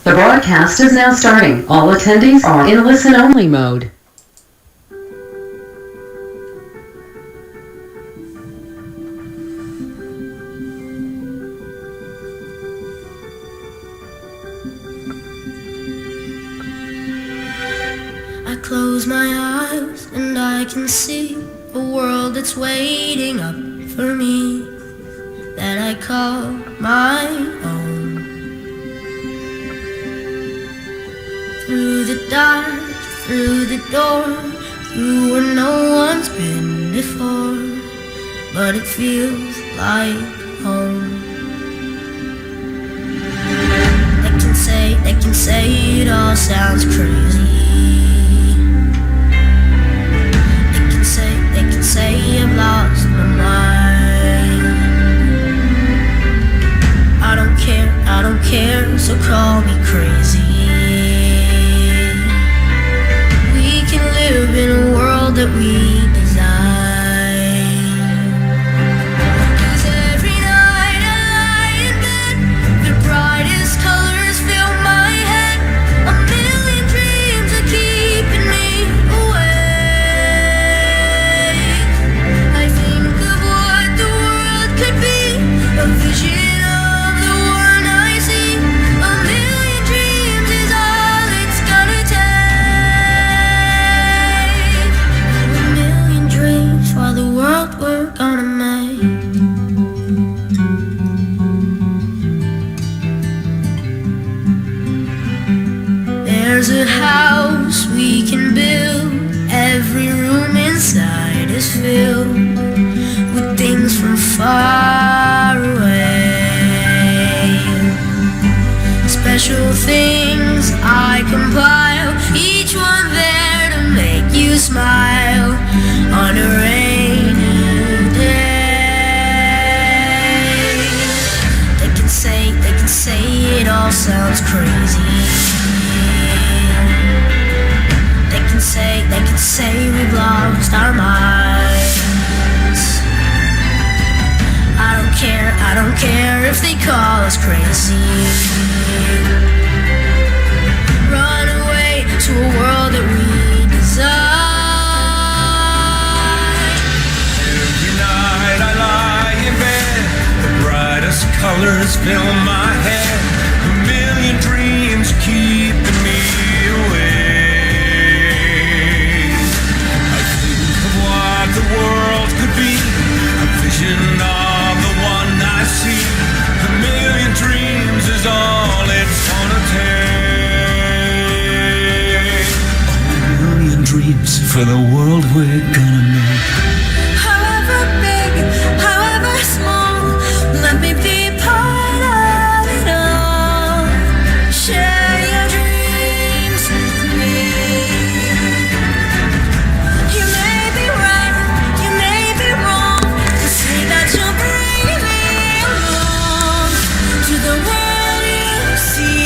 The broadcast is now starting. All attendees are in listen-only mode. I close my eyes and I can see a world that's waiting up for me, that I call my own. Through the dark, through the door, through where no one's been before, but it feels like home. They can say it all sounds crazy. They can say I've lost my mind. I don't care, so call me crazy. We can live in a world that we design. 'Cause every night I lie in bed, the brightest colors fill my head. A million dreams are keeping me awake. I think of what the world could be, a vision of the one I see. A million dreams is all it's gonna take. A million dreams for the world we're gonna make. There's a house we can build. Every room inside is filled with things from far away. Special things I compile, each one there to make you smile on a rainy day. They can say it all sounds crazy. They can say we've lost our minds. I don't care if they call us crazy. Run away to a world that we design. Every night I lie in bed, the brightest colors fill my head. A million dreams keeping me awake. I think of what the world could be, a vision of the one I see. A million dreams is all it's gonna take. A million dreams for the world we're gonna make. However big, however small, let me be part of it all. Share your dreams with me. You may be right, you may be wrong, to say that you'll bring me along to the world you see,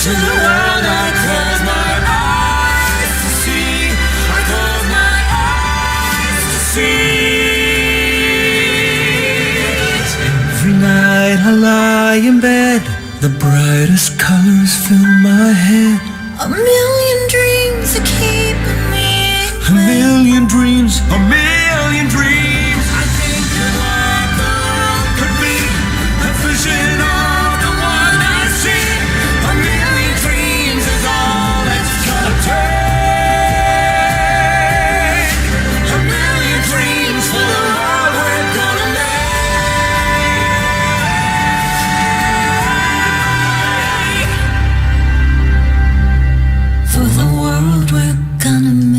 to the world I close my eyes to see. I close my eyes to see. Every night I lie in bed, the brightest colors fill my head. A million dreams are keeping me A million dreams, a million dreams. I think of what the world could be, a vision of the one I see. A million dreams is all it's gonna take. A million dreams for the world we're gonna make. for the world we're gonna make.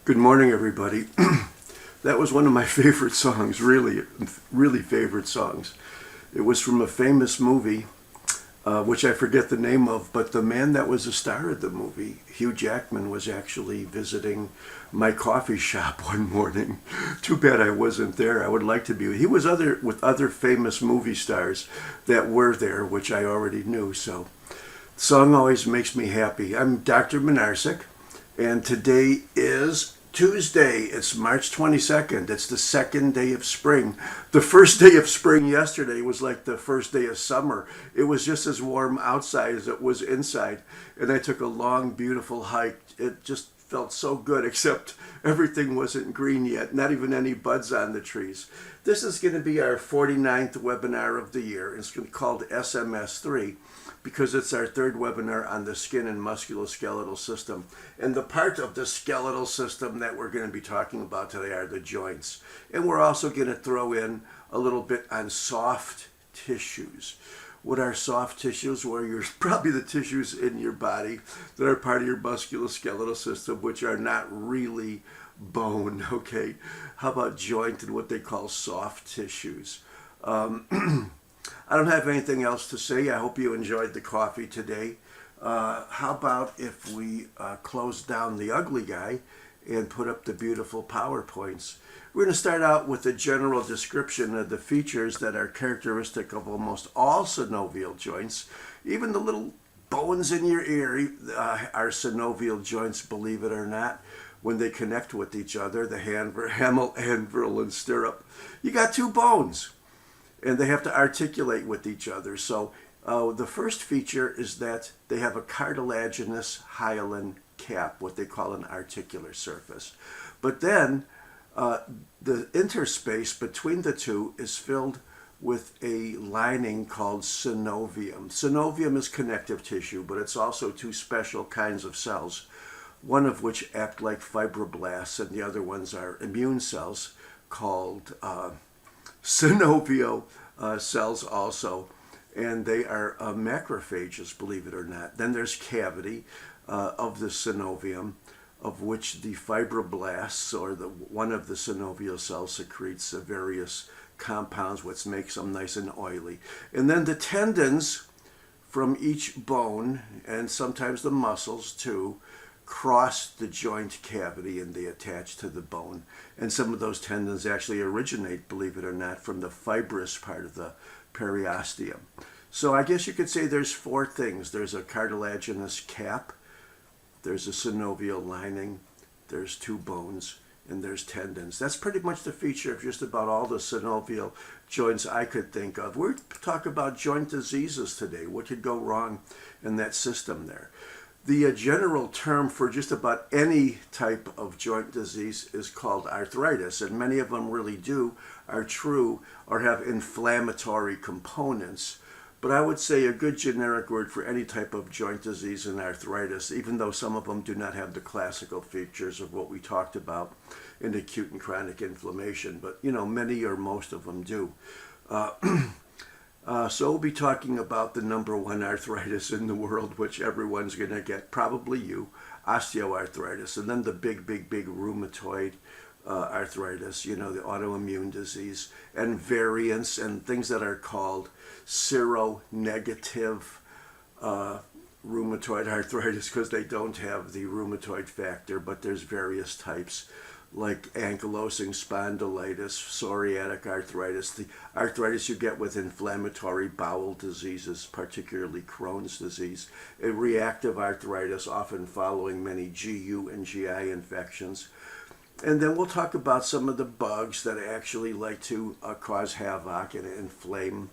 Good morning, everybody. That was one of my favorite songs, really favorite songs. It was from a famous movie, which I forget the name of, but the man that was the star of the movie, Hugh Jackman, was actually visiting my coffee shop one morning. Too bad I wasn't there. I would like to be. He was with other famous movie stars that were there, which I already knew. So Song always makes me happy. I'm Dr. Minarsik, and today is Tuesday. It's March 22nd. It's the second day of spring. The first day of spring yesterday was like the first day of summer. It was just as warm outside as it was inside, and I took a long, beautiful hike. It just felt so good, except everything wasn't green yet, not even any buds on the trees. This is going to be our 49th webinar of the year. It's called SMS3 because it's our third webinar on the skin and musculoskeletal system. And the part of the skeletal system that we're going to be talking about today are the joints. And we're also going to throw in a little bit on soft tissues. What are soft tissues? Well, you're probably the tissues in your body that are part of your musculoskeletal system, which are not really bone, okay? How about joint and what they call soft tissues? I don't have anything else to say. I hope you enjoyed the coffee today. How about if we close down the ugly guy and put up the beautiful PowerPoints? We're going to start out with a general description of the features that are characteristic of almost all synovial joints. Even the little bones in your ear are synovial joints, believe it or not. When they connect with each other, the hamel, anvil, and stirrup, you got two bones, and they have to articulate with each other. So the first feature is that they have a cartilaginous hyaline cap, what they call an articular surface. But then the interspace between the two is filled with a lining called synovium. Synovium is connective tissue, but it's also two special kinds of cells, one of which act like fibroblasts, and the other ones are immune cells called synovial cells also, and they are macrophages, believe it or not. Then there's cavity of the synovium, of which the fibroblasts, or one of the synovial cells, secretes various compounds, which makes them nice and oily. And then the tendons from each bone, and sometimes the muscles too, cross the joint cavity and they attach to the bone. And some of those tendons actually originate, believe it or not, from the fibrous part of the periosteum. So I guess you could say there's four things. There's a cartilaginous cap, there's a synovial lining, there's two bones, and there's tendons. That's pretty much the feature of just about all the synovial joints I could think of. We're talking about joint diseases today. What could go wrong in that system there? The general term for just about any type of joint disease is called arthritis, and many of them really are true or have inflammatory components. But I would say a good generic word for any type of joint disease and arthritis, even though some of them do not have the classical features of what we talked about in acute and chronic inflammation, but many or most of them do. So we'll be talking about the number one arthritis in the world, which everyone's going to get, probably you, osteoarthritis, and then the big rheumatoid arthritis, the autoimmune disease, and variants and things that are called seronegative rheumatoid arthritis because they don't have the rheumatoid factor, but there's various types like ankylosing spondylitis, psoriatic arthritis, the arthritis you get with inflammatory bowel diseases, particularly Crohn's disease, a reactive arthritis, often following many GU and GI infections. And then we'll talk about some of the bugs that actually like to cause havoc and inflame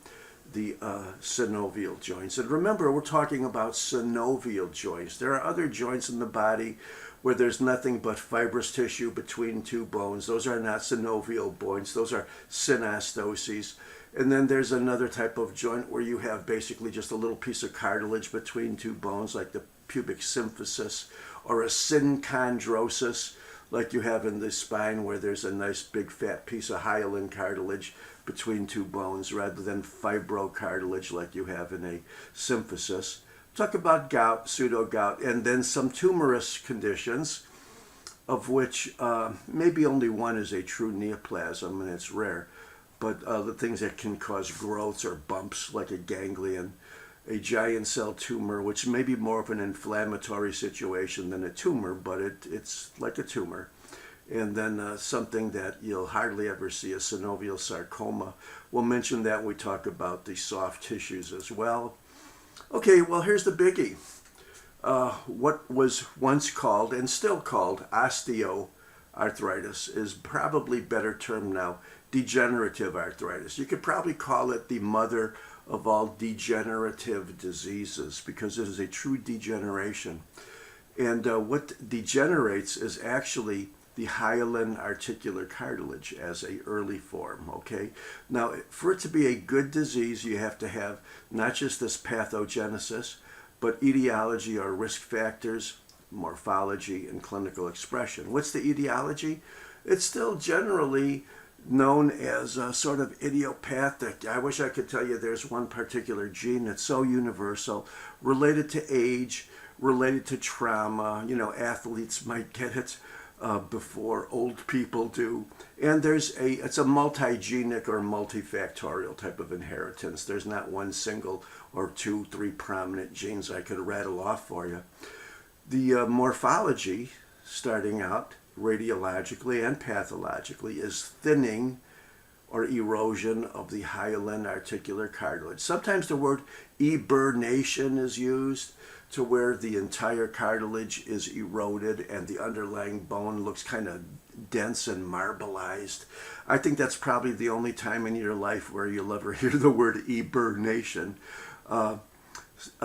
the synovial joints. And remember, we're talking about synovial joints. There are other joints in the body where there's nothing but fibrous tissue between two bones. Those are not synovial joints. Those are synostoses. And then there's another type of joint where you have basically just a little piece of cartilage between two bones, like the pubic symphysis, or a synchondrosis, like you have in the spine, where there's a nice big fat piece of hyaline cartilage between two bones, rather than fibrocartilage like you have in a symphysis. Talk about gout, pseudo-gout, and then some tumorous conditions, of which maybe only one is a true neoplasm, and it's rare. But the things that can cause growths or bumps, like a ganglion, a giant cell tumor, which may be more of an inflammatory situation than a tumor, but it's like a tumor. And then something that you'll hardly ever see, a synovial sarcoma. We'll mention that when we talk about the soft tissues as well. Okay, well, here's the biggie. What was once called and still called osteoarthritis is probably better termed now degenerative arthritis. You could probably call it the mother of all degenerative diseases because it is a true degeneration. And what degenerates is actually the hyaline articular cartilage as a early form, okay? Now, for it to be a good disease, you have to have not just this pathogenesis, but etiology or risk factors, morphology, and clinical expression. What's the etiology? It's still generally known as sort of idiopathic. I wish I could tell you there's one particular gene that's so universal, related to age, related to trauma. You know, athletes might get it before old people do. And it's a multigenic or multifactorial type of inheritance. There's not one single or two, three prominent genes I could rattle off for you. The morphology, starting out radiologically and pathologically, is thinning or erosion of the hyaline articular cartilage. Sometimes the word eburnation is used to where the entire cartilage is eroded and the underlying bone looks kind of dense and marbleized. I think that's probably the only time in your life where you'll ever hear the word eburnation.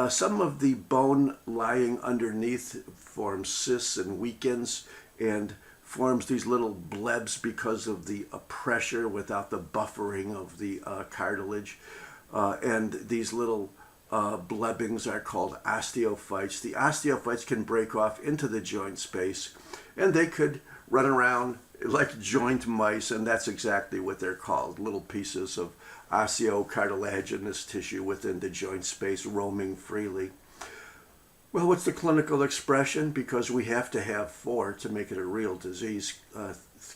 Some of the bone lying underneath forms cysts and weakens and forms these little blebs because of the pressure without the buffering of the cartilage. And these little blebbings are called osteophytes. The osteophytes can break off into the joint space and they could run around like joint mice, and that's exactly what they're called, little pieces of osteocartilaginous tissue within the joint space roaming freely. Well, what's the clinical expression? Because we have to have four to make it a real disease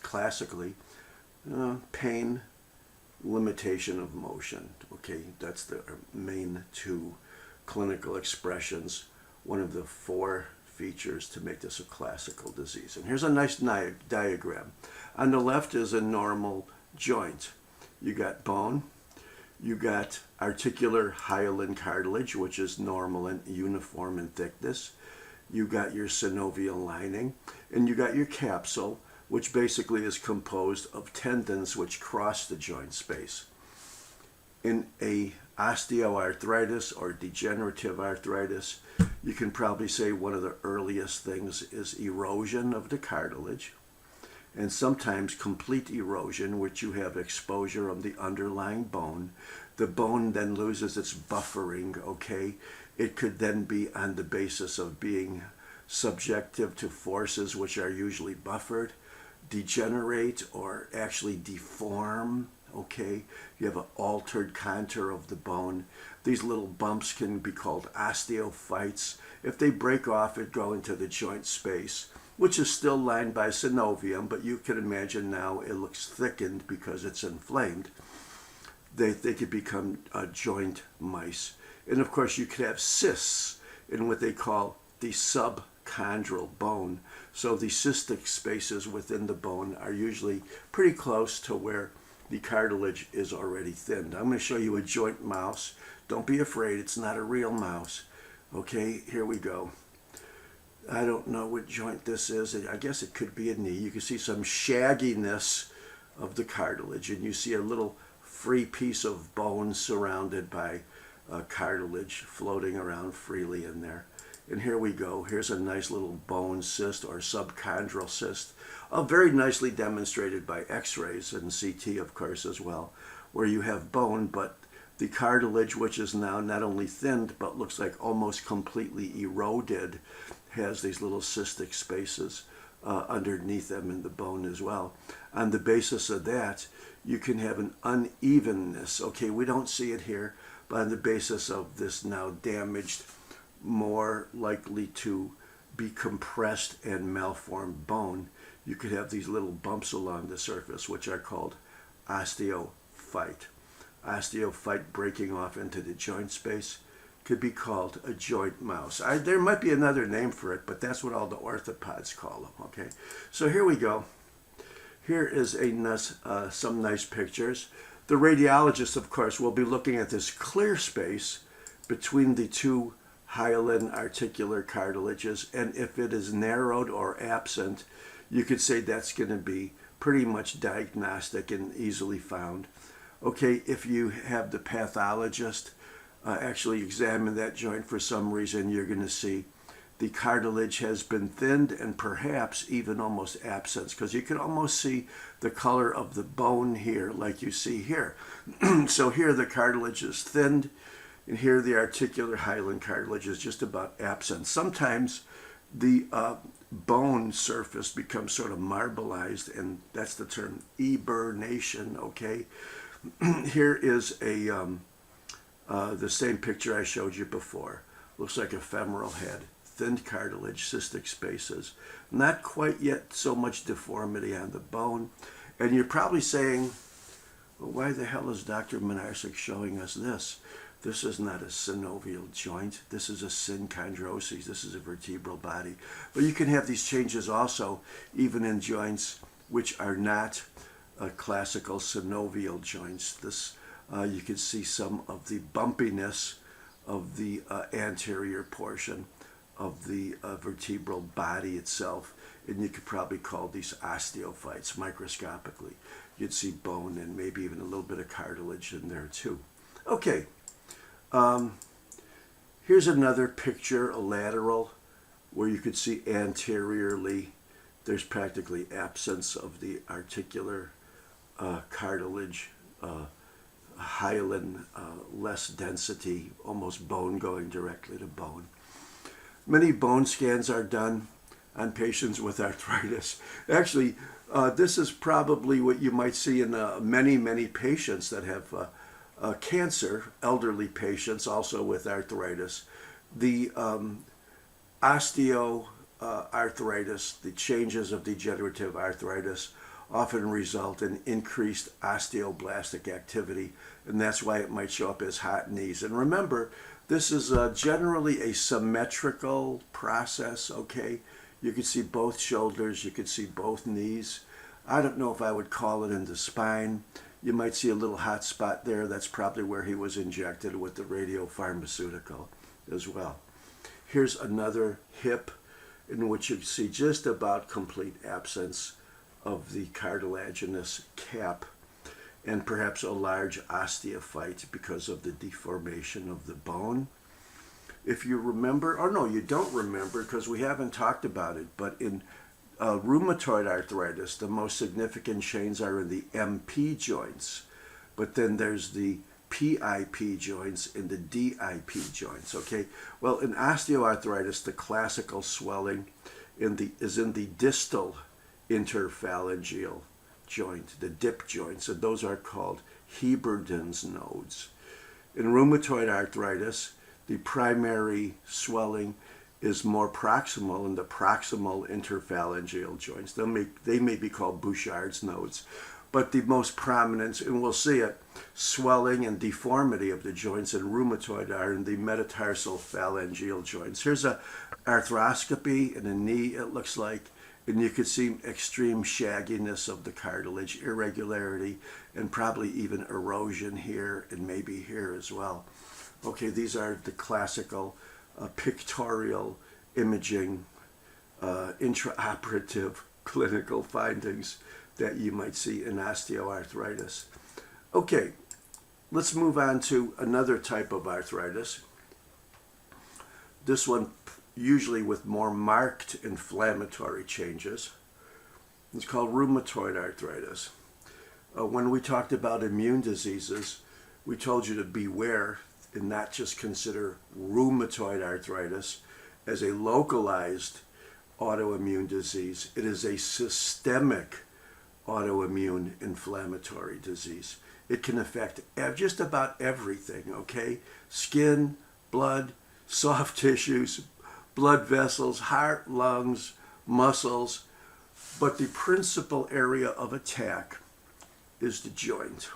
classically. Pain, limitation of motion. Okay, that's the main two clinical expressions, one of the four features to make this a classical disease. And here's a nice diagram. On the left is a normal joint. You got bone, you got articular hyaline cartilage, which is normal and uniform in thickness. You got your synovial lining, and you got your capsule, which basically is composed of tendons which cross the joint space. In a osteoarthritis or degenerative arthritis, you can probably say one of the earliest things is erosion of the cartilage, and sometimes complete erosion, which you have exposure of the underlying bone. The bone then loses its buffering, okay? It could then be on the basis of being subjective to forces which are usually buffered, degenerate, or actually deform, okay? You have an altered contour of the bone. These little bumps can be called osteophytes. If they break off, it go into the joint space, which is still lined by synovium, but you can imagine now it looks thickened because it's inflamed. They could become joint mice. And of course, you could have cysts in what they call the subchondral bone. So the cystic spaces within the bone are usually pretty close to where the cartilage is already thinned. I'm going to show you a joint mouse. Don't be afraid, it's not a real mouse. Okay, here we go. I don't know what joint this is. I guess it could be a knee. You can see some shagginess of the cartilage, and you see a little free piece of bone surrounded by cartilage floating around freely in there. And here we go. Here's a nice little bone cyst or subchondral cyst, very nicely demonstrated by x-rays and CT, of course, as well, where you have bone, but the cartilage, which is now not only thinned, but looks like almost completely eroded, has these little cystic spaces underneath them in the bone as well. On the basis of that, you can have an unevenness. Okay, we don't see it here, but on the basis of this now damaged, more likely to be compressed and malformed bone, you could have these little bumps along the surface, which are called osteophyte. Osteophyte breaking off into the joint space could be called a joint mouse. There might be another name for it, but that's what all the orthopods call them, okay? So here we go. Here is some nice pictures. The radiologist, of course, will be looking at this clear space between the two hyaline articular cartilages, and if it is narrowed or absent, you could say that's going to be pretty much diagnostic and easily found. Okay, if you have the pathologist actually examine that joint for some reason, you're going to see the cartilage has been thinned and perhaps even almost absent, because you can almost see the color of the bone here like you see here. So here the cartilage is thinned, and here the articular hyaline cartilage is just about absent. Sometimes the bone surface becomes sort of marbleized, and that's the term eburnation, okay? Here is the same picture I showed you before. Looks like a femoral head, thinned cartilage, cystic spaces, not quite yet so much deformity on the bone. And you're probably saying, well, why the hell is Dr. Minarsik showing us this? This is not a synovial joint. This is a synchondrosis. This is a vertebral body. But you can have these changes also even in joints which are not classical synovial joints. This you can see some of the bumpiness of the anterior portion of the vertebral body itself, and you could probably call these osteophytes microscopically. You'd see bone and maybe even a little bit of cartilage in there too. Okay, here's another picture, a lateral, where you could see anteriorly there's practically absence of the articular cartilage, hyaline, less density, almost bone going directly to bone. Many bone scans are done on patients with arthritis. Actually, this is probably what you might see in many patients that have cancer, elderly patients also with arthritis. The osteoarthritis, the changes of degenerative arthritis, often result in increased osteoblastic activity, and that's why it might show up as hot knees. And remember, this is generally a symmetrical process, okay? You can see both shoulders, you can see both knees. I don't know if I would call it in the spine. You might see a little hot spot there. That's probably where he was injected with the radiopharmaceutical as well. Here's another hip in which you see just about complete absence of the cartilaginous cap and perhaps a large osteophyte because of the deformation of the bone. If you remember, or no, you don't remember because we haven't talked about it, but in rheumatoid arthritis, the most significant changes are in the MP joints, but then there's the PIP joints and the DIP joints, okay? Well, in osteoarthritis, the classical swelling is in the distal interphalangeal joint, the dip joints, and those are called Heberden's nodes. In rheumatoid arthritis, the primary swelling is more proximal in the proximal interphalangeal joints. They may be called Bouchard's nodes, but the most prominent, and we'll see it, swelling and deformity of the joints in rheumatoid are in the metatarsal phalangeal joints. Here's a arthroscopy in a knee, it looks like, and you could see extreme shagginess of the cartilage, irregularity, and probably even erosion here and maybe here as well. Okay, these are the classical pictorial imaging, intraoperative clinical findings that you might see in osteoarthritis. Okay, let's move on to another type of arthritis. This one usually with more marked inflammatory changes. It's called rheumatoid arthritis. When we talked about immune diseases, we told you to beware and not just consider rheumatoid arthritis as a localized autoimmune disease. It is a systemic autoimmune inflammatory disease. It can affect just about everything, okay? Skin, blood, soft tissues, blood vessels, heart, lungs, muscles. But the principal area of attack is the joint,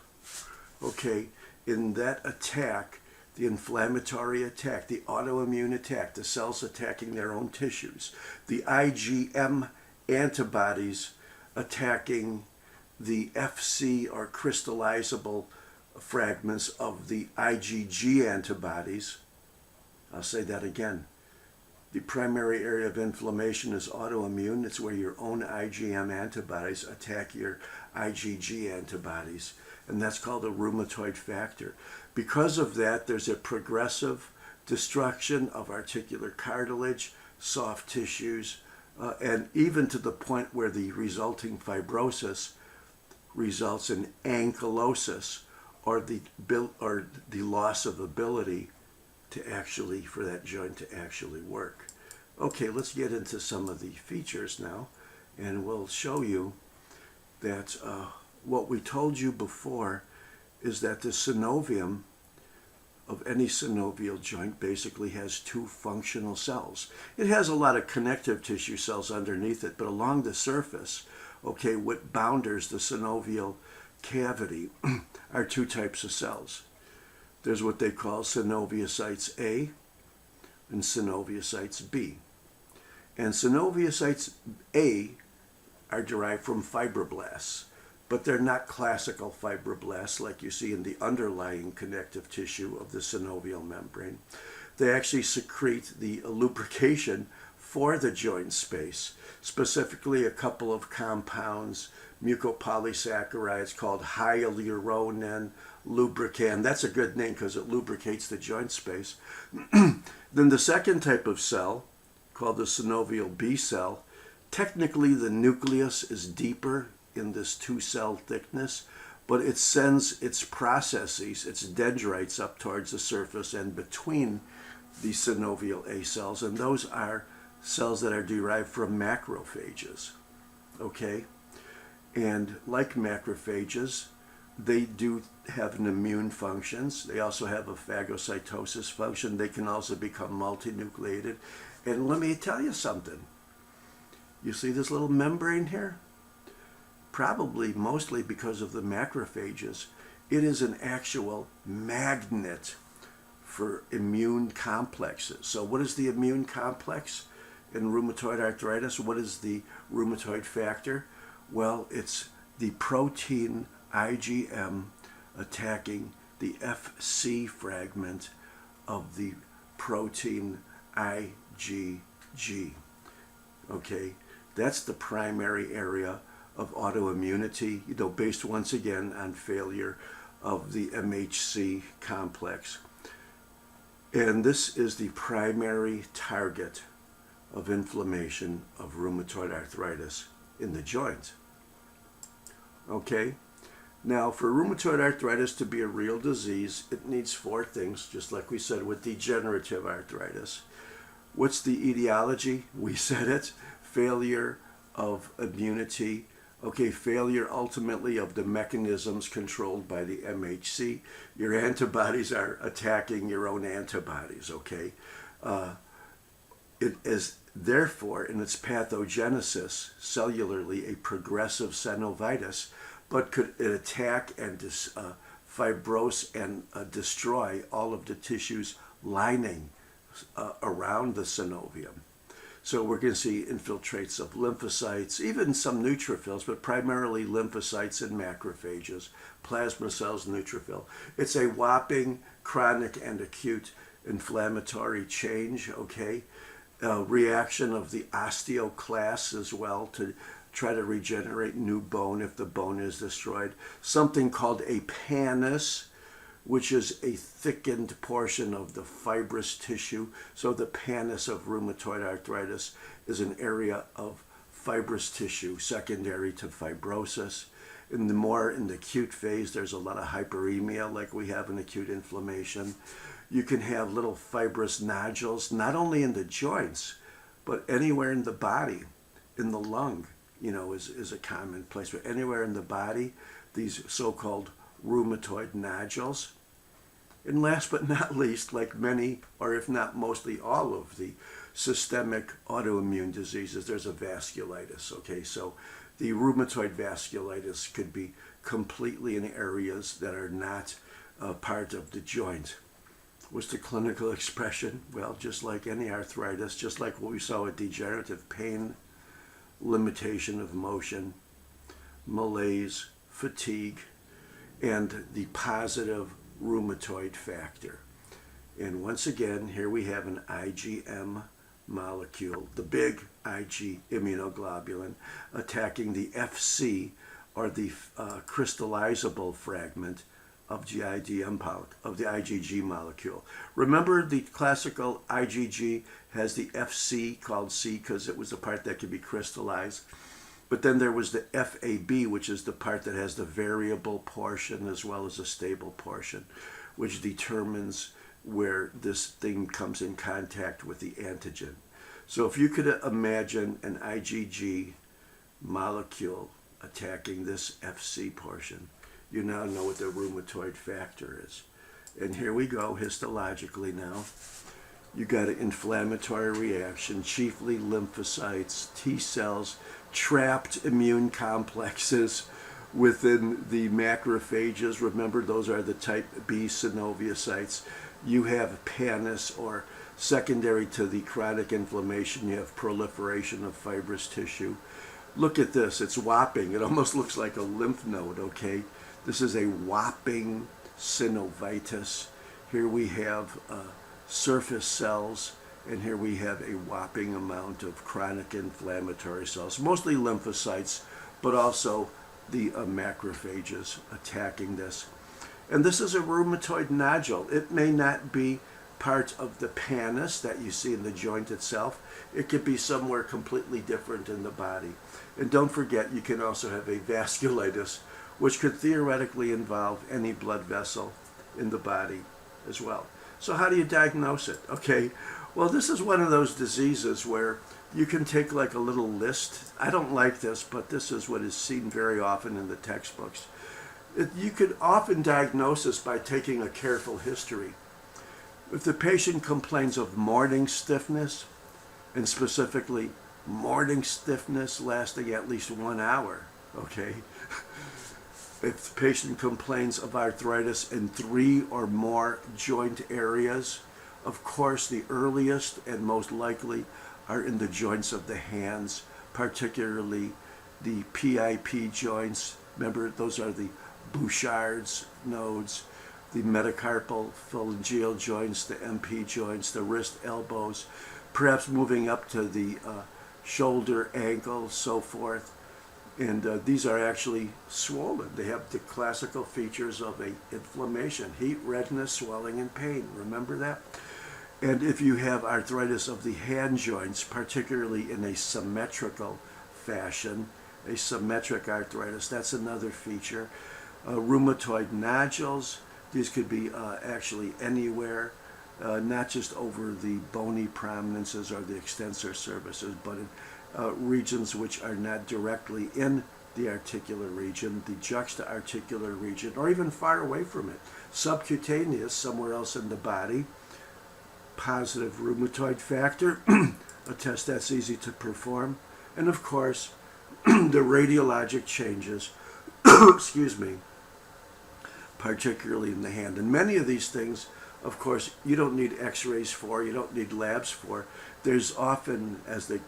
okay? In that attack, the inflammatory attack, the autoimmune attack, the cells attacking their own tissues, the IgM antibodies attacking the FC or crystallizable fragments of the IgG antibodies, I'll say that again. The primary area of inflammation is autoimmune. It's where your own IgM antibodies attack your IgG antibodies, and that's called a rheumatoid factor. Because of that, there's a progressive destruction of articular cartilage, soft tissues, and even to the point where the resulting fibrosis results in ankylosis, or the loss of ability to actually, for that joint to actually work. Okay, let's get into some of the features now, and we'll show you that what we told you before is that the synovium of any synovial joint basically has two functional cells. It has a lot of connective tissue cells underneath it, but along the surface, okay, what boundaries the synovial cavity are two types of cells. There's what they call synoviocytes A and synoviocytes B. And synoviocytes A are derived from fibroblasts, but they're not classical fibroblasts like you see in the underlying connective tissue of the synovial membrane. They actually secrete the lubrication for the joint space, specifically a couple of compounds, mucopolysaccharides called hyaluronan lubricant. That's a good name because it lubricates the joint space. Then the second type of cell, called the synovial B cell, technically the nucleus is deeper in this 2-cell thickness, but it sends its processes, its dendrites up towards the surface and between the synovial A cells, and those are cells that are derived from macrophages, okay? And like macrophages, they do have an immune functions. They also have a phagocytosis function. They can also become multinucleated. And let me tell you something. You see this little membrane here? Probably mostly because of the macrophages, it is an actual magnet for immune complexes. So what is the immune complex in rheumatoid arthritis? What is the rheumatoid factor? Well, it's the protein IgM attacking the Fc fragment of the protein IgG. Okay, that's the primary area of autoimmunity, based once again on failure of the MHC complex. And this is the primary target of inflammation of rheumatoid arthritis in the joint. Okay, now for rheumatoid arthritis to be a real disease, it needs 4 things, just like we said with degenerative arthritis. What's the etiology? We said it, failure of immunity. Okay, failure ultimately of the mechanisms controlled by the MHC. Your antibodies are attacking your own antibodies, okay? It is therefore, in its pathogenesis, cellularly a progressive synovitis, but could it attack and fibrose and destroy all of the tissues lining around the synovium. So we're going to see infiltrates of lymphocytes, even some neutrophils, but primarily lymphocytes and macrophages, plasma cells, neutrophil. It's a whopping chronic and acute inflammatory change, okay? Reaction of the osteoclasts as well to try to regenerate new bone if the bone is destroyed. Something called a pannus, which is a thickened portion of the fibrous tissue. So the pannus of rheumatoid arthritis is an area of fibrous tissue secondary to fibrosis. In the acute phase, there's a lot of hyperemia like we have in acute inflammation. You can have little fibrous nodules, not only in the joints, but anywhere in the body. In the lung, is a common place, but anywhere in the body, these so-called rheumatoid nodules. And last but not least, like many, or if not mostly all of the systemic autoimmune diseases, there's a vasculitis, okay? So the rheumatoid vasculitis could be completely in areas that are not part of the joint. What's the clinical expression? Well, just like any arthritis, just like what we saw with degenerative pain, limitation of motion, malaise, fatigue, and the positive rheumatoid factor. And once again, here we have an IgM molecule, the big Ig immunoglobulin, attacking the Fc, or the crystallizable fragment of the IgG molecule. Remember, the classical IgG has the Fc, called C because it was the part that could be crystallized. But then there was the FAB, which is the part that has the variable portion as well as a stable portion, which determines where this thing comes in contact with the antigen. So if you could imagine an IgG molecule attacking this Fc portion, you now know what the rheumatoid factor is. And here we go histologically now. You got an inflammatory reaction, chiefly lymphocytes, T cells, trapped immune complexes within the macrophages. Remember, those are the type B synoviocytes. You have pannus, or secondary to the chronic inflammation, you have proliferation of fibrous tissue. Look at this, it's whopping. It almost looks like a lymph node, okay? This is a whopping synovitis. Here we have surface cells, and here we have a whopping amount of chronic inflammatory cells, mostly lymphocytes, but also the macrophages attacking this. And this is a rheumatoid nodule. It may not be part of the pannus that you see in the joint itself. It could be somewhere completely different in the body. And don't forget, you can also have a vasculitis, which could theoretically involve any blood vessel in the body as well. So how do you diagnose it? Okay, well, this is one of those diseases where you can take like a little list. I don't like this, but this is what is seen very often in the textbooks. You could often diagnose this by taking a careful history. If the patient complains of morning stiffness, and specifically morning stiffness lasting at least 1 hour, okay? If the patient complains of arthritis in 3 or more joint areas, of course the earliest and most likely are in the joints of the hands, particularly the PIP joints. Remember, those are the Bouchard's nodes, the metacarpal phalangeal joints, the MP joints, the wrist, elbows, perhaps moving up to the shoulder, ankle, so forth. And these are actually swollen. They have the classical features of a inflammation: heat, redness, swelling, and pain. Remember that? And if you have arthritis of the hand joints, particularly in a symmetrical fashion, a symmetric arthritis, that's another feature. Rheumatoid nodules, these could be actually anywhere, not just over the bony prominences or the extensor surfaces, but in regions which are not directly in the articular region, the juxta-articular region, or even far away from it. Subcutaneous, somewhere else in the body. Positive rheumatoid factor, a test that's easy to perform. And of course, the radiologic changes, excuse me, particularly in the hand. And many of these things, of course, you don't need x-rays for, you don't need labs for. There's often, as they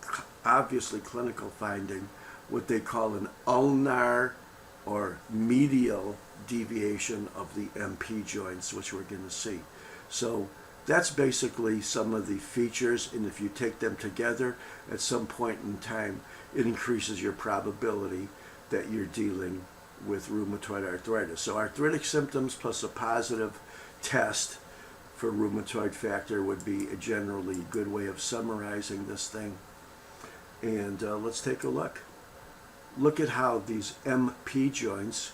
obviously clinical finding, what they call an ulnar or medial deviation of the MP joints, which we're going to see. So that's basically some of the features, and if you take them together at some point in time, it increases your probability that you're dealing with rheumatoid arthritis. So arthritic symptoms plus a positive test for rheumatoid factor would be a generally good way of summarizing this thing. And let's take a look. Look at how these MP joints,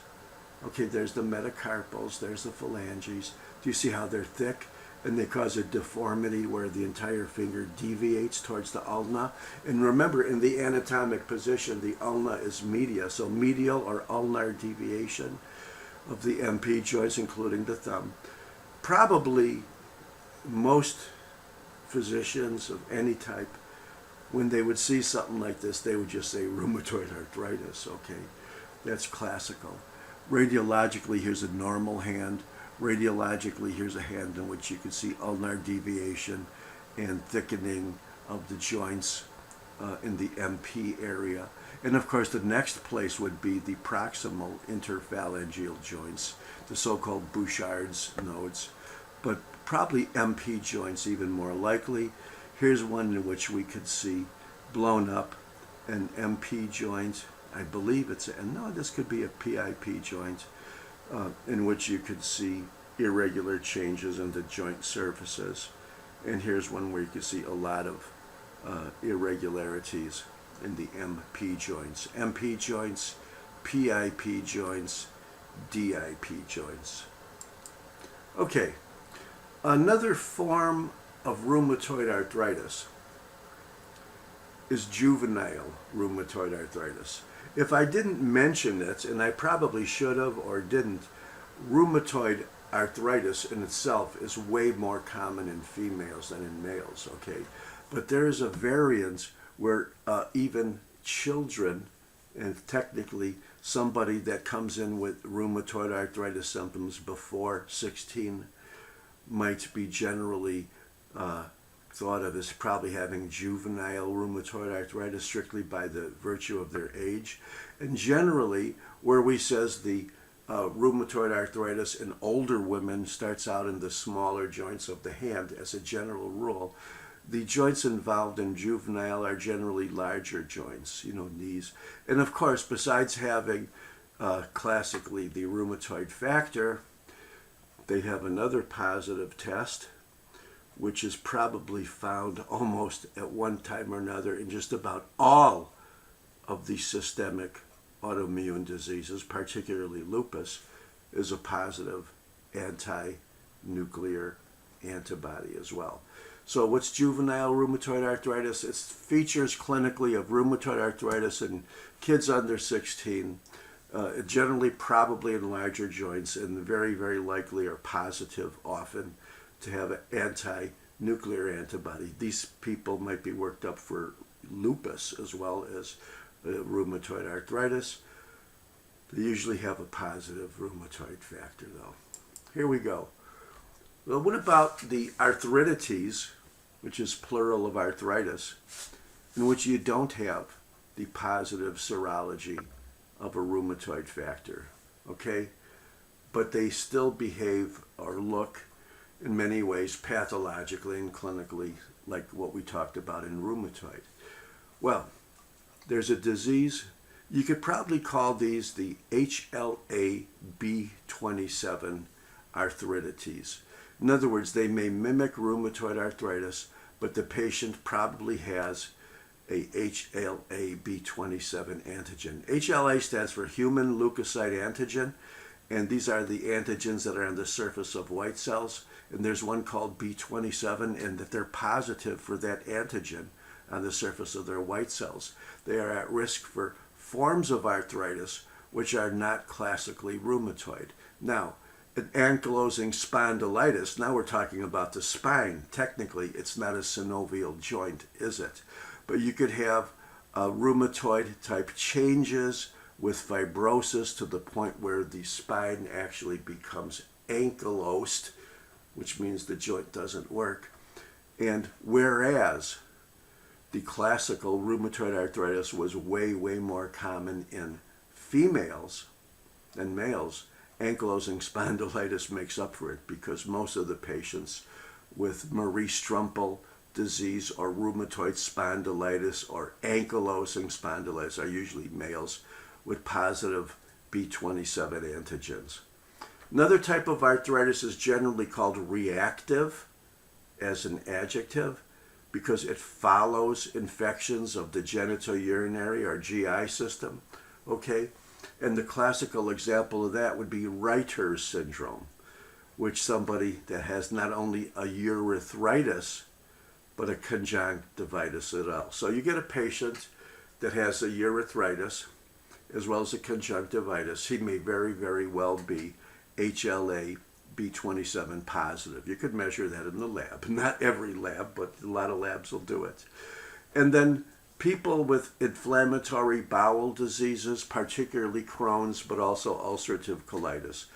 okay, there's the metacarpals, there's the phalanges. Do you see how they're thick? And they cause a deformity where the entire finger deviates towards the ulna. And remember, in the anatomic position, the ulna is media. So medial or ulnar deviation of the MP joints, including the thumb. Probably most physicians of any type, when they would see something like this, they would just say rheumatoid arthritis, okay? That's classical. Radiologically, here's a normal hand. Radiologically, here's a hand in which you can see ulnar deviation and thickening of the joints in the MP area. And of course, the next place would be the proximal interphalangeal joints, the so-called Bouchard's nodes. But probably MP joints even more likely. Here's one in which we could see blown up an MP joint. I believe it's this could be a PIP joint, in which you could see irregular changes in the joint surfaces. And here's one where you can see a lot of irregularities in the MP joints. MP joints, PIP joints, DIP joints. Okay, another form of rheumatoid arthritis is juvenile rheumatoid arthritis. If I didn't mention it, and I probably should have or didn't, rheumatoid arthritis in itself is way more common in females than in males, okay? But there is a variant where even children, and technically somebody that comes in with rheumatoid arthritis symptoms before 16 might be generally thought of as probably having juvenile rheumatoid arthritis strictly by the virtue of their age. And generally, where we says the rheumatoid arthritis in older women starts out in the smaller joints of the hand as a general rule, the joints involved in juvenile are generally larger joints, knees. And of course, besides having classically the rheumatoid factor, they have another positive test, which is probably found almost at one time or another in just about all of the systemic autoimmune diseases, particularly lupus, is a positive anti-nuclear antibody as well. So what's juvenile rheumatoid arthritis? It's features clinically of rheumatoid arthritis in kids under 16, generally probably in larger joints, and very, very likely are positive often to have an anti-nuclear antibody. These people might be worked up for lupus as well as rheumatoid arthritis. They usually have a positive rheumatoid factor though. Here we go. Well, what about the arthritides, which is plural of arthritis, in which you don't have the positive serology of a rheumatoid factor, okay? But they still behave or look in many ways pathologically and clinically like what we talked about in rheumatoid. Well, there's a disease, you could probably call these the HLA-B27 arthritides. In other words, they may mimic rheumatoid arthritis, but the patient probably has a HLA-B27 antigen. HLA stands for human leukocyte antigen, and these are the antigens that are on the surface of white cells. And there's one called B27, and that they're positive for that antigen on the surface of their white cells. They are at risk for forms of arthritis which are not classically rheumatoid. Now, an ankylosing spondylitis, now we're talking about the spine. Technically, it's not a synovial joint, is it? But you could have rheumatoid type changes with fibrosis to the point where the spine actually becomes ankylosed, which means the joint doesn't work. And whereas the classical rheumatoid arthritis was way, way more common in females than males, ankylosing spondylitis makes up for it because most of the patients with Marie-Strumpel disease or rheumatoid spondylitis or ankylosing spondylitis are usually males with positive B27 antigens. Another type of arthritis is generally called reactive as an adjective because it follows infections of the genitourinary or GI system, okay? And the classical example of that would be Reiter's syndrome, which somebody that has not only a urethritis, but a conjunctivitis as well. So you get a patient that has a urethritis as well as a conjunctivitis. He may very, very well be HLA B27 positive. You could measure that in the lab. Not every lab, but a lot of labs will do it. And then people with inflammatory bowel diseases, particularly Crohn's, but also ulcerative colitis,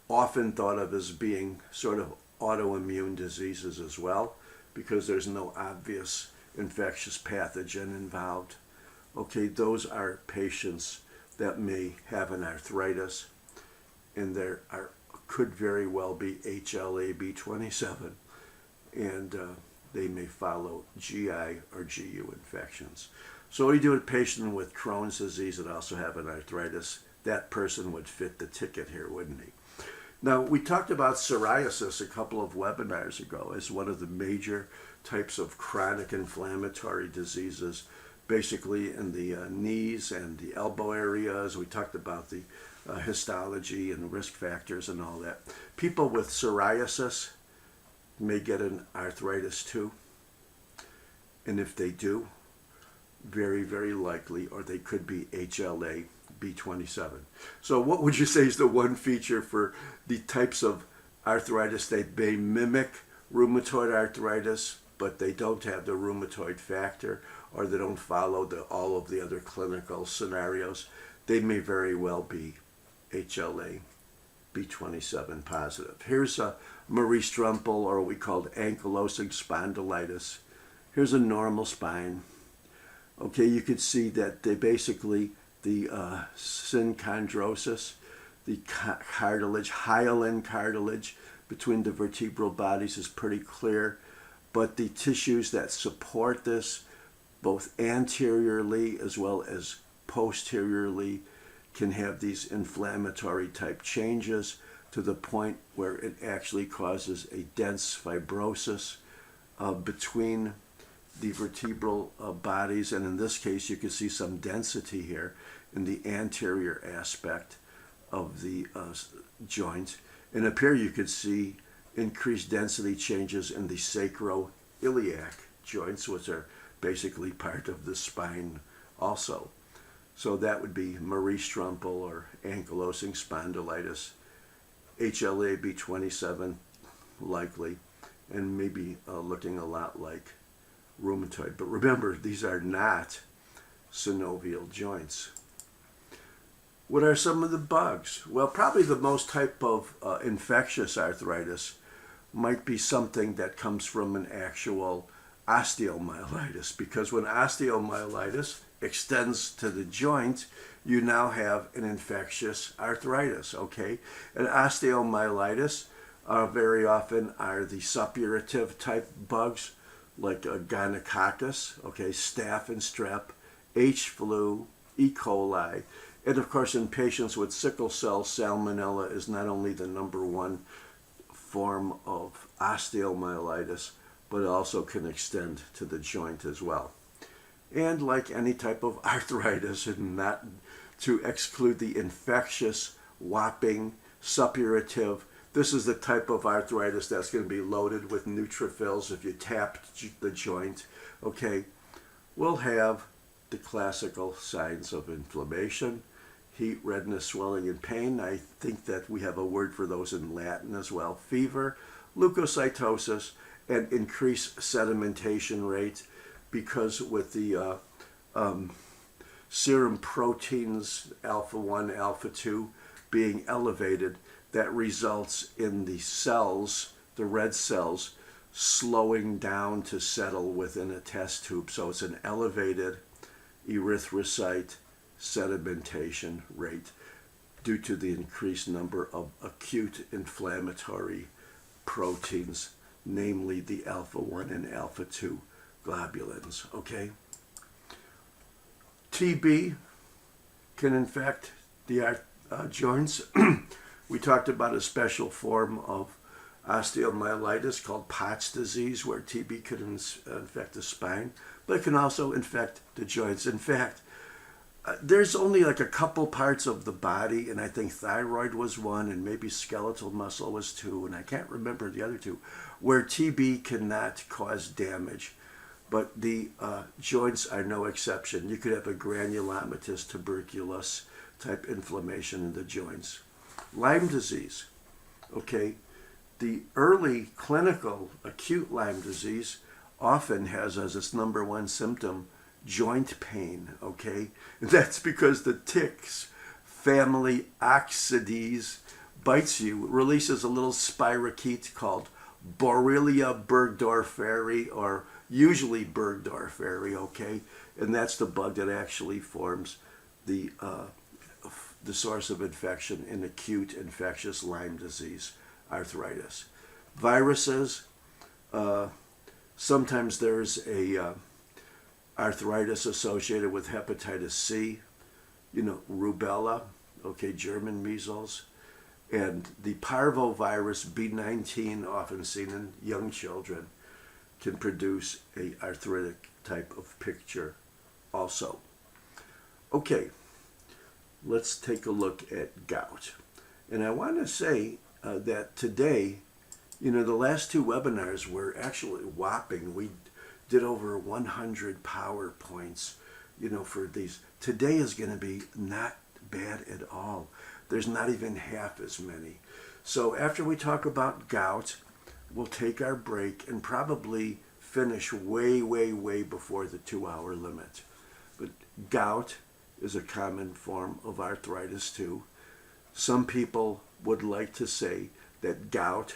often thought of as being sort of autoimmune diseases as well, because there's no obvious infectious pathogen involved. Okay, those are patients that may have an arthritis, and there are could very well be HLA-B27, and they may follow GI or GU infections. So what do you do with a patient with Crohn's disease and also have an arthritis? That person would fit the ticket here, wouldn't he? Now, we talked about psoriasis a couple of webinars ago as one of the major types of chronic inflammatory diseases, basically in the knees and the elbow areas. We talked about the histology and risk factors and all that. People with psoriasis may get an arthritis too. And if they do, very, very likely, or they could be HLA-B27. So what would you say is the one feature for the types of arthritis that may mimic rheumatoid arthritis, but they don't have the rheumatoid factor, or they don't follow all of the other clinical scenarios? They may very well be HLA-B27 positive. Here's a Marie Strumpel, or what we called ankylosing spondylitis. Here's a normal spine. Okay, you could see that they basically, the synchondrosis, the cartilage, hyaline cartilage between the vertebral bodies is pretty clear, but the tissues that support this, both anteriorly as well as posteriorly, can have these inflammatory type changes to the point where it actually causes a dense fibrosis between the vertebral bodies, and in this case you can see some density here in the anterior aspect of the joint, and up here you could see increased density changes in the sacroiliac joints, which are basically part of the spine also. So that would be Marie Strumpel or ankylosing spondylitis, HLA-B27 likely, and maybe looking a lot like rheumatoid. But remember, these are not synovial joints. What are some of the bugs? Well, probably the most type of infectious arthritis might be something that comes from an actual osteomyelitis, because when osteomyelitis extends to the joint, you now have an infectious arthritis, okay? And osteomyelitis very often are the suppurative type bugs, like gonococcus, okay, staph and strep, H. flu, E. coli, and of course in patients with sickle cell, salmonella is not only the number one form of osteomyelitis, but also can extend to the joint as well. And like any type of arthritis, and not to exclude the infectious, whopping, suppurative, this is the type of arthritis that's going to be loaded with neutrophils if you tap the joint. Okay, we'll have the classical signs of inflammation, heat, redness, swelling, and pain. I think that we have a word for those in Latin as well. Fever, leukocytosis, and increased sedimentation rate, because with the serum proteins alpha-1, alpha-2 being elevated, that results in the cells, the red cells, slowing down to settle within a test tube. So it's an elevated erythrocyte sedimentation rate due to the increased number of acute inflammatory proteins, namely the alpha-1 and alpha-2 globulins, okay? TB can infect the joints. We talked about a special form of osteomyelitis called Pott's disease, where TB could infect the spine, but it can also infect the joints. In fact, there's only like a couple parts of the body, and I think thyroid was one, and maybe skeletal muscle was two, and I can't remember the other two, where TB cannot cause damage. But the joints are no exception. You could have a granulomatous tuberculous type inflammation in the joints. Lyme disease, okay? The early clinical acute Lyme disease often has as its number one symptom joint pain, okay? And that's because the ticks family Oxydes bites you, releases a little spirochete called Borrelia burgdorferi, or usually Burgdorferi, okay? And that's the bug that actually forms the the source of infection in acute infectious Lyme disease arthritis. Viruses, sometimes there's a arthritis associated with hepatitis C, rubella, German measles, and the parvovirus B19, often seen in young children, can produce a arthritic type of picture also. Okay, let's take a look at gout. And I want to say that today, the last two webinars were actually whopping. We did over 100 PowerPoints, for these. Today is going to be not bad at all. There's not even half as many. So after we talk about gout, we'll take our break and probably finish way, way, way before the 2-hour limit. But gout is a common form of arthritis too. Some people would like to say that gout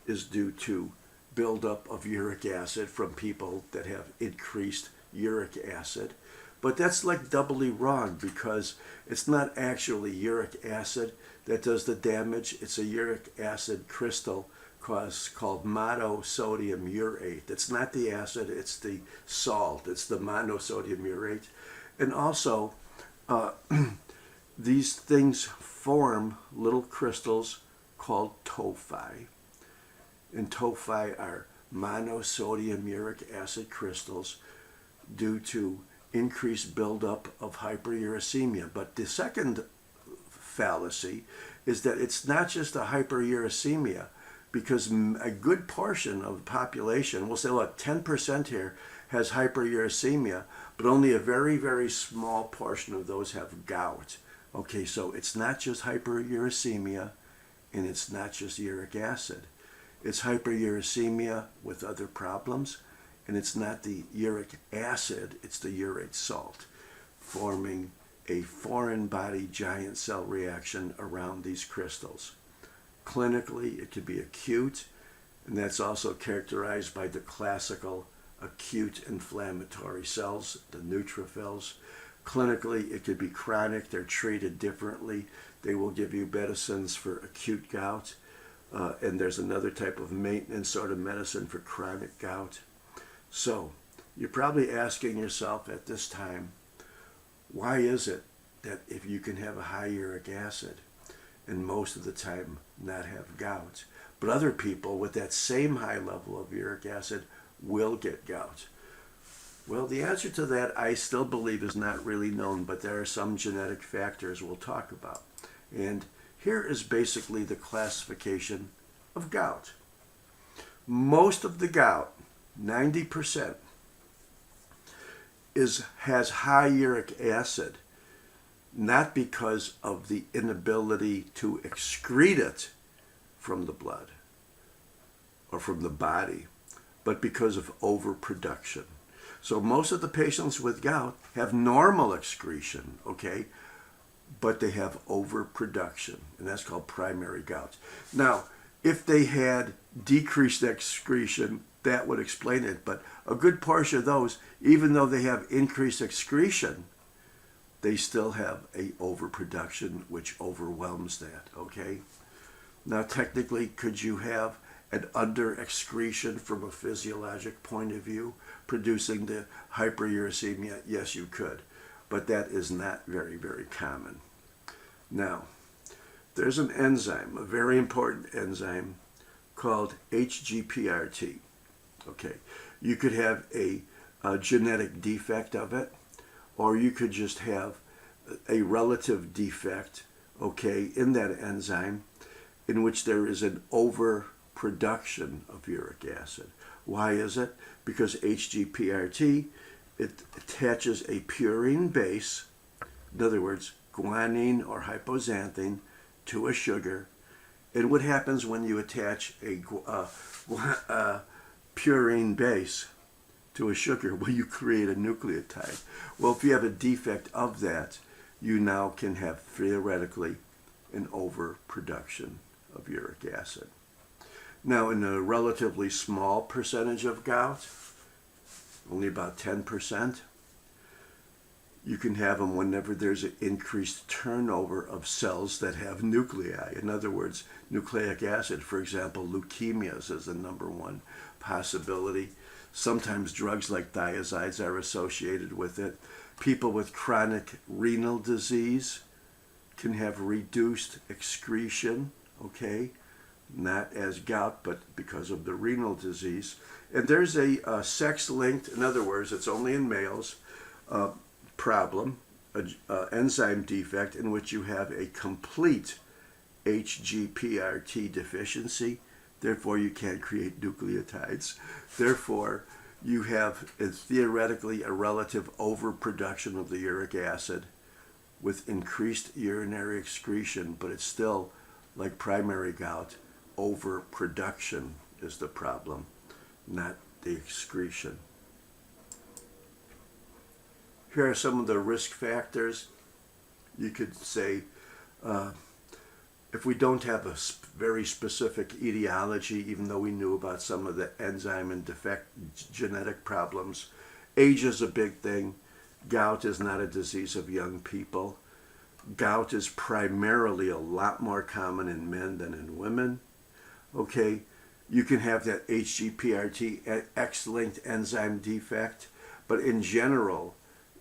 is due to buildup of uric acid from people that have increased uric acid. But that's like doubly wrong, because it's not actually uric acid that does the damage. It's a uric acid crystal called monosodium urate. It's not the acid, it's the salt. It's the monosodium urate. And also, these things form little crystals called tophi. And tophi are monosodium uric acid crystals due to increased buildup of hyperuricemia. But the second fallacy is that it's not just a hyperuricemia, because a good portion of the population, we'll say, look, 10% here has hyperuricemia, but only a very, very small portion of those have gout. Okay, so it's not just hyperuricemia, and it's not just uric acid. It's hyperuricemia with other problems, and it's not the uric acid, it's the urate salt, forming a foreign body giant cell reaction around these crystals. Clinically, it could be acute, and that's also characterized by the classical acute inflammatory cells, the neutrophils. Clinically, it could be chronic. They're treated differently. They will give you medicines for acute gout, and there's another type of maintenance sort of medicine for chronic gout. So you're probably asking yourself at this time, why is it that if you can have a high uric acid and most of the time not have gout, but other people with that same high level of uric acid will get gout? Well, the answer to that, I still believe, is not really known, but there are some genetic factors we'll talk about. And here is basically the classification of gout. Most of the gout, 90%, has high uric acid, not because of the inability to excrete it from the blood or from the body, but because of overproduction. So most of the patients with gout have normal excretion, okay, but they have overproduction, and that's called primary gout. Now, if they had decreased excretion, that would explain it, but a good portion of those, even though they have increased excretion, they still have a overproduction, which overwhelms that, okay? Now, technically, could you have an under excretion from a physiologic point of view, producing the hyperuricemia? Yes, you could, but that is not very, very common. Now, there's an enzyme, a very important enzyme called HGPRT. Okay, you could have a genetic defect of it, or you could just have a relative defect, okay, in that enzyme, in which there is an overproduction of uric acid. Why is it? Because HGPRT, it attaches a purine base, in other words, guanine or hypoxanthine, to a sugar. And what happens when you attach a purine base to a sugar? Well, you create a nucleotide. Well, if you have a defect of that, you now can have theoretically an overproduction of uric acid. Now, in a relatively small percentage of gout, only about 10%, You can have them whenever there's an increased turnover of cells that have nuclei. In other words, nucleic acid, for example, leukemias is the number one possibility. Sometimes drugs like thiazides are associated with it. People with chronic renal disease can have reduced excretion, okay? Not as gout, but because of the renal disease. And there's a sex-linked, in other words, it's only in males, problem, enzyme defect in which you have a complete HGPRT deficiency. Therefore, you can't create nucleotides. Therefore, you have theoretically a relative overproduction of the uric acid with increased urinary excretion, but it's still, like primary gout, overproduction is the problem, not the excretion. Here are some of the risk factors. You could say, if we don't have a very specific etiology, even though we knew about some of the enzyme and defect genetic problems, age is a big thing. Gout is not a disease of young people. Gout is primarily a lot more common in men than in women. Okay, you can have that HGPRT X-linked enzyme defect, but in general,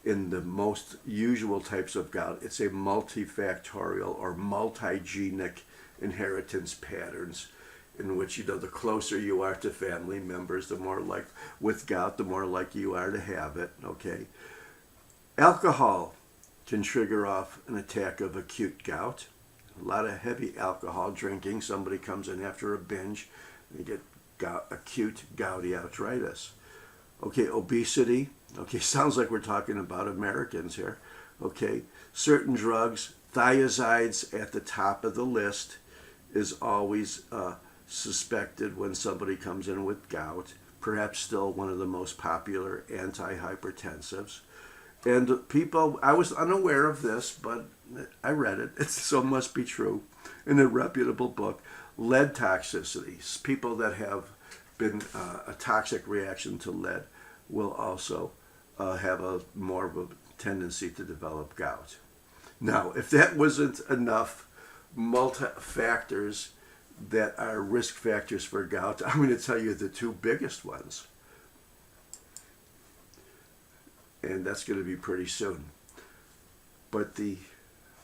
in the most usual types of gout, it's a multifactorial or multigenic inheritance patterns in which, the closer you are to family members, the more like, with gout, the more likely you are to have it, okay? Alcohol can trigger off an attack of acute gout. A lot of heavy alcohol drinking. Somebody comes in after a binge, they get acute gouty arthritis. Okay, obesity. Okay, sounds like we're talking about Americans here. Okay, certain drugs, thiazides at the top of the list is always suspected when somebody comes in with gout. Perhaps still one of the most popular antihypertensives. And people, I was unaware of this, but I read it, so it must be true, in a reputable book. Lead toxicity. People that have been a toxic reaction to lead will also have a more of a tendency to develop gout. Now, if that wasn't enough multi-factors that are risk factors for gout, I'm going to tell you the two biggest ones. And that's going to be pretty soon. But the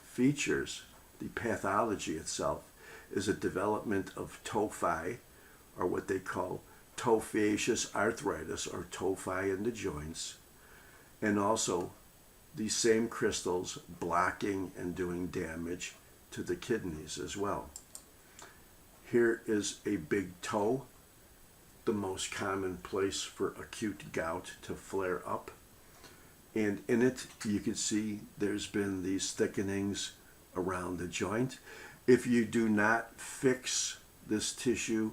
features, the pathology itself, is a development of tophi, or what they call tophaceous arthritis, or tophi in the joints, and also these same crystals blocking and doing damage to the kidneys as well. Here is a big toe, the most common place for acute gout to flare up. And in it, you can see there's been these thickenings around the joint. If you do not fix this tissue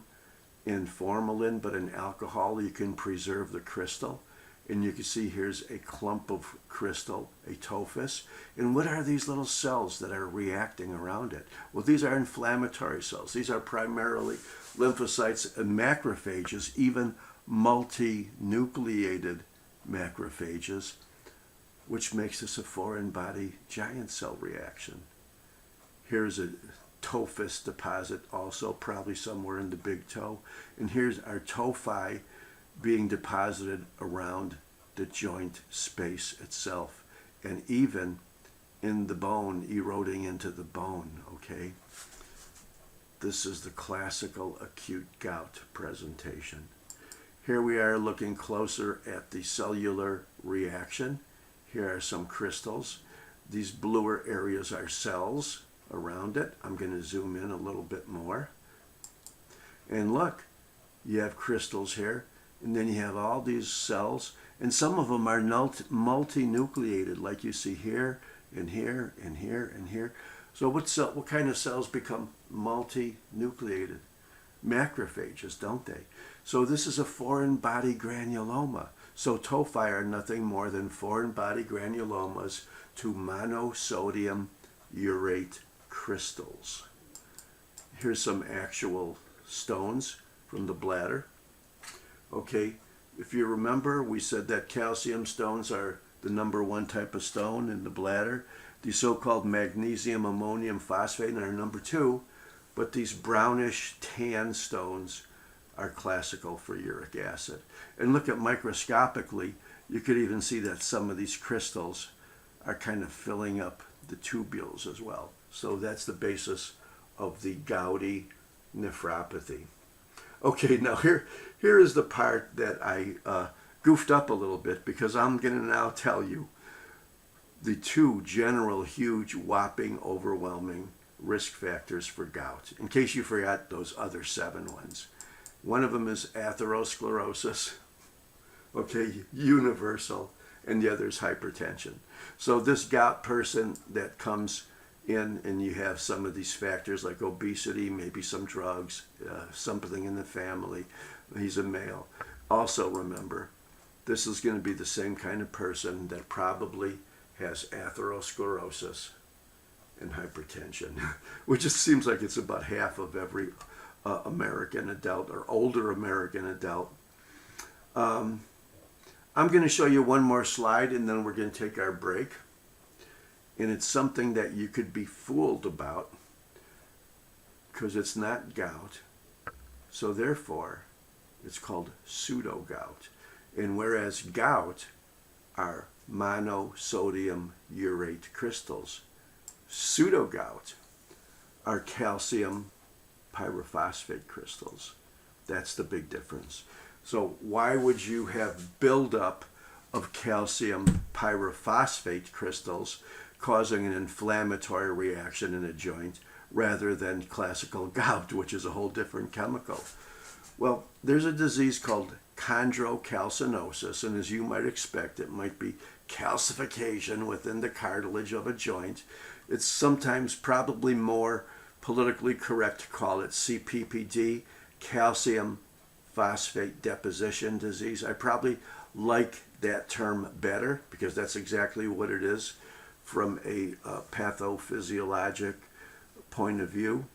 in formalin, but in alcohol, you can preserve the crystal. And you can see here's a clump of crystal, a tophus. And what are these little cells that are reacting around it? Well, these are inflammatory cells. These are primarily lymphocytes and macrophages, even multinucleated macrophages, which makes this a foreign body giant cell reaction. Here's a tophus deposit also, probably somewhere in the big toe. And here's our tophi being deposited around the joint space itself, and even in the bone, eroding into the bone, okay? This is the classical acute gout presentation. Here we are looking closer at the cellular reaction. Here are some crystals. These bluer areas are cells around it. I'm going to zoom in a little bit more. And look, you have crystals here, and then you have all these cells, and some of them are multinucleated, like you see here, and here, and here, and here. So what kind of cells become multinucleated? Macrophages, don't they? So this is a foreign body granuloma. So tophi are nothing more than foreign body granulomas to monosodium urate crystals. Here's some actual stones from the bladder. Okay, if you remember, we said that calcium stones are the number one type of stone in the bladder. The so-called magnesium ammonium phosphate are number two, but these brownish tan stones are classical for uric acid. And look at microscopically, you could even see that some of these crystals are kind of filling up the tubules as well. So that's the basis of the gouty nephropathy. Okay, now here is the part that I goofed up a little bit, because I'm going to now tell you the two general, huge, whopping, overwhelming risk factors for gout, in case you forgot those other 7 ones. One of them is atherosclerosis, okay, universal, and the other is hypertension. So this gout person that comes in and you have some of these factors like obesity, maybe some drugs, something in the family, he's a male. Also remember, this is going to be the same kind of person that probably has atherosclerosis and hypertension, which just seems like it's about half of every American adult or older American adult. I'm going to show you one more slide and then we're going to take our break. And it's something that you could be fooled about because it's not gout. So therefore, it's called pseudo-gout. And whereas gout are monosodium urate crystals, pseudo-gout are calcium pyrophosphate crystals. That's the big difference. So why would you have buildup of calcium pyrophosphate crystals causing an inflammatory reaction in a joint rather than classical gout, which is a whole different chemical? Well, there's a disease called chondrocalcinosis, and as you might expect, it might be calcification within the cartilage of a joint. It's sometimes probably more politically correct to call it CPPD, calcium phosphate deposition disease. I probably like that term better because that's exactly what it is from a pathophysiologic point of view.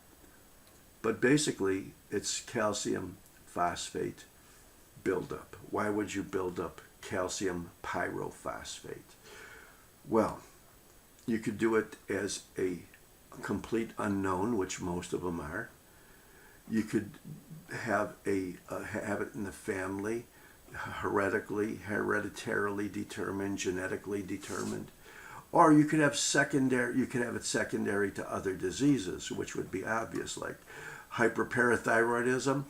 But basically, it's calcium phosphate buildup. Why would you build up calcium pyrophosphate? Well, you could do it as a complete unknown, which most of them are. You could have have it in the family, hereditarily determined, genetically determined, or you could have it secondary to other diseases, which would be obvious, like hyperparathyroidism.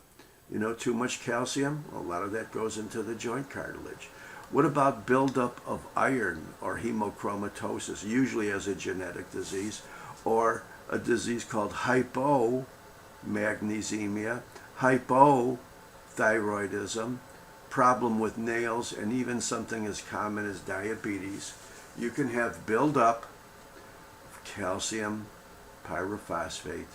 Too much calcium, a lot of that goes into the joint cartilage. What about buildup of iron or hemochromatosis, usually as a genetic disease, or a disease called hypomagnesemia, hypothyroidism, problem with nails, and even something as common as diabetes? You can have buildup of calcium pyrophosphate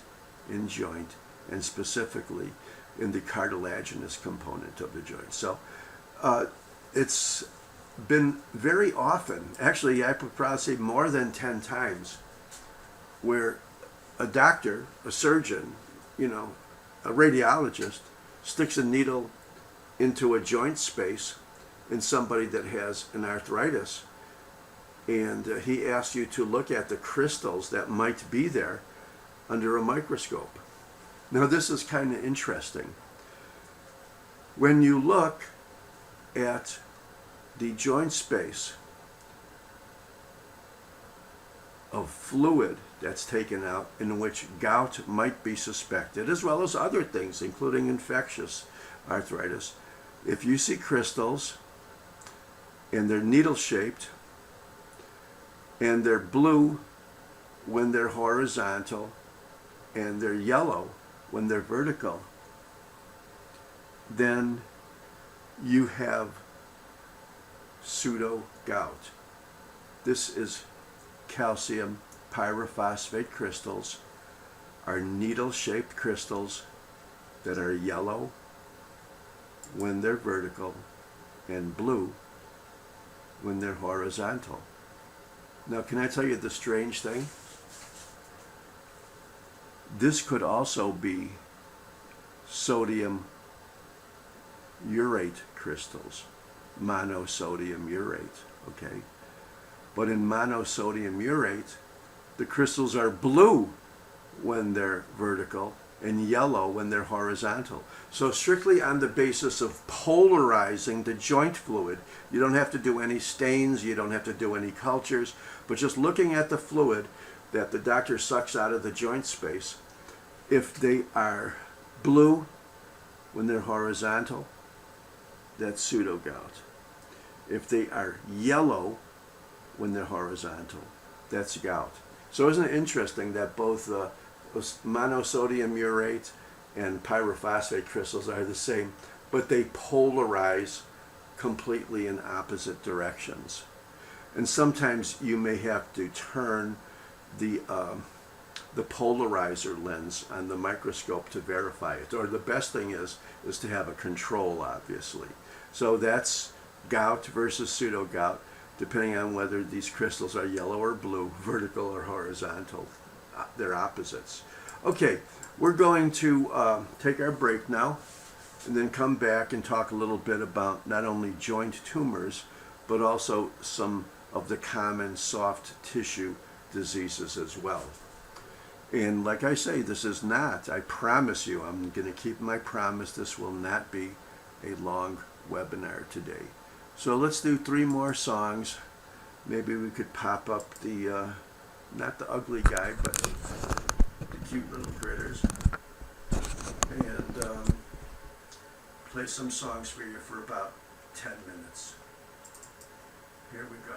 in joint, and specifically in the cartilaginous component of the joint. So it's been very often, actually I would probably say more than 10 times, where a doctor, a surgeon, a radiologist sticks a needle into a joint space in somebody that has an arthritis, and he asks you to look at the crystals that might be there under a microscope. Now this is kind of interesting. When you look at the joint space of fluid that's taken out in which gout might be suspected, as well as other things, including infectious arthritis, if you see crystals and they're needle-shaped and they're blue when they're horizontal and they're yellow when they're vertical, then you have pseudo-gout. This is calcium pyrophosphate crystals, are needle-shaped crystals that are yellow when they're vertical and blue when they're horizontal. Now, can I tell you the strange thing? This could also be sodium urate crystals, monosodium urate, okay? But in monosodium urate, the crystals are blue when they're vertical and yellow when they're horizontal. So strictly on the basis of polarizing the joint fluid, you don't have to do any stains, you don't have to do any cultures, but just looking at the fluid that the doctor sucks out of the joint space, if they are blue when they're horizontal, that's pseudogout. If they are yellow when they're horizontal, that's gout. So isn't it interesting that both monosodium urate and pyrophosphate crystals are the same, but they polarize completely in opposite directions? And sometimes you may have to turn the polarizer lens on the microscope to verify it. Or the best thing is to have a control, obviously. So that's gout versus pseudogout, depending on whether these crystals are yellow or blue, vertical or horizontal. They're opposites. Okay, we're going to take our break now and then come back and talk a little bit about not only joint tumors, but also some of the common soft tissue diseases as well. And like I say, this is not, I promise you, I'm going to keep my promise, this will not be a long webinar today. So let's do 3 more songs. Maybe we could pop up the, not the ugly guy, but the cute little critters. And play some songs for you for about 10 minutes. Here we go.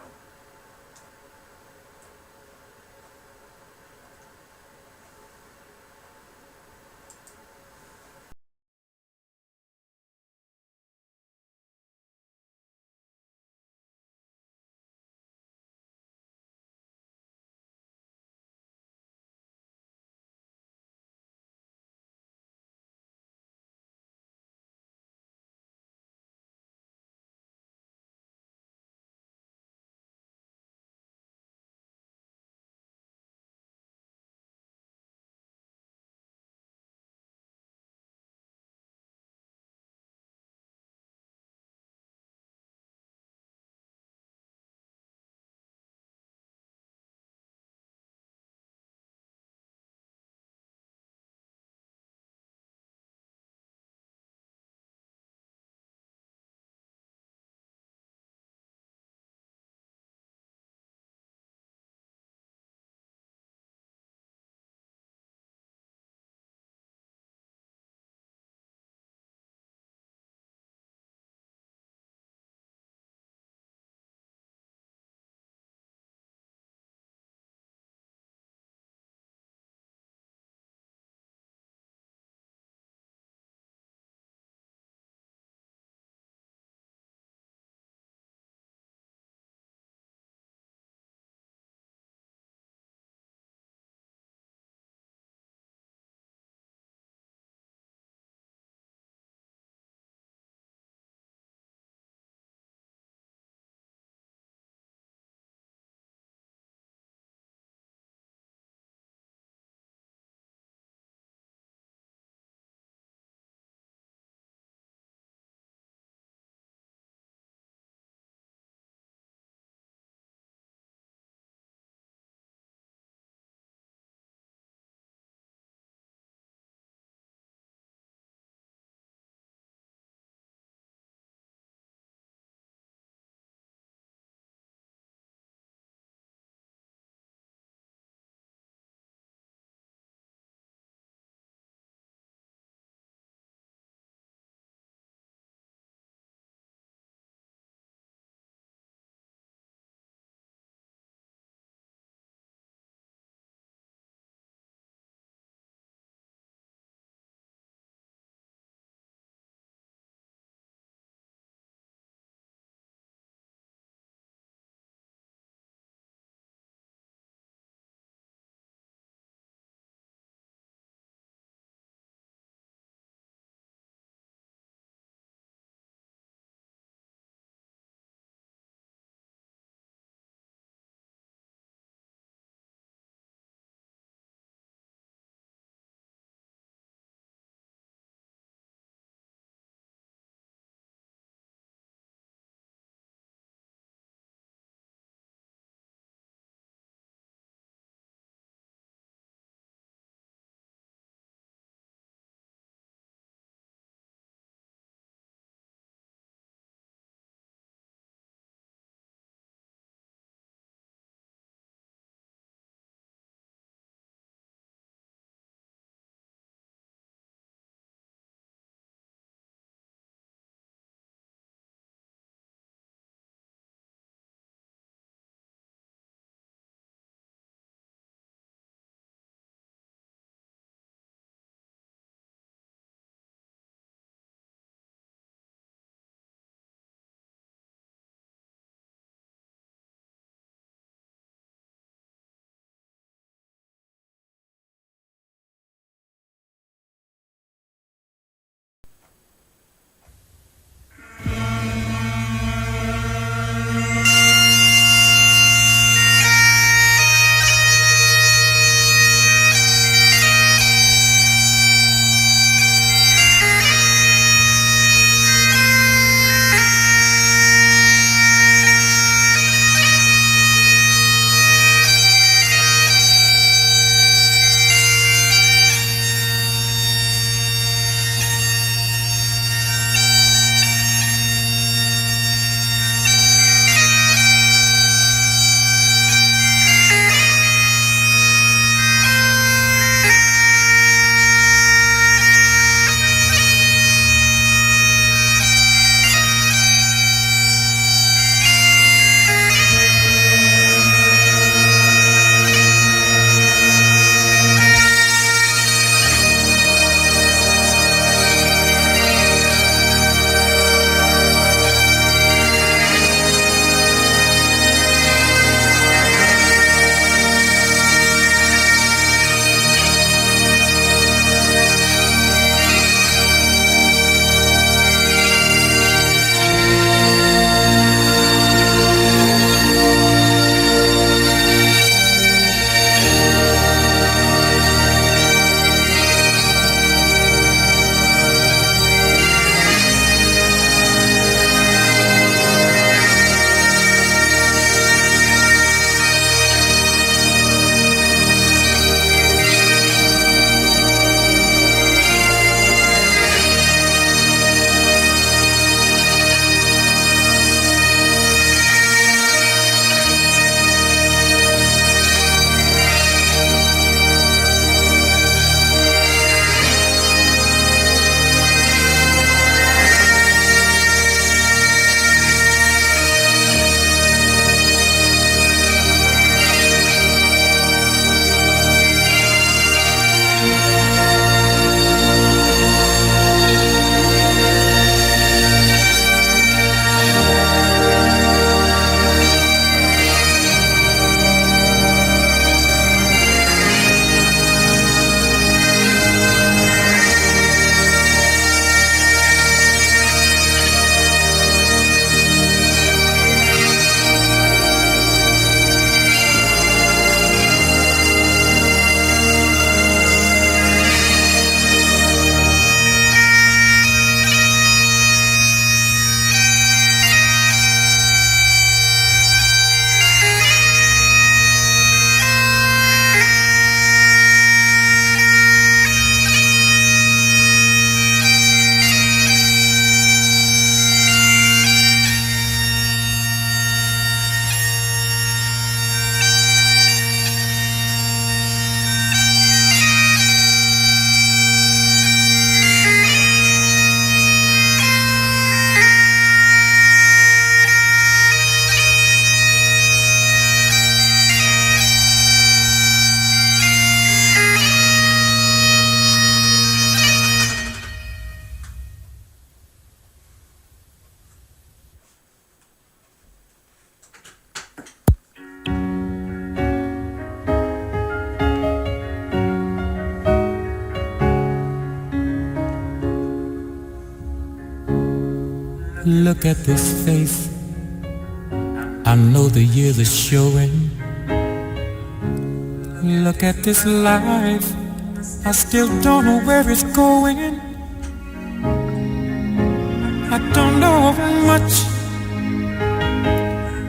Look at this face, I know the years are showing. Look at this life, I still don't know where it's going. I don't know much,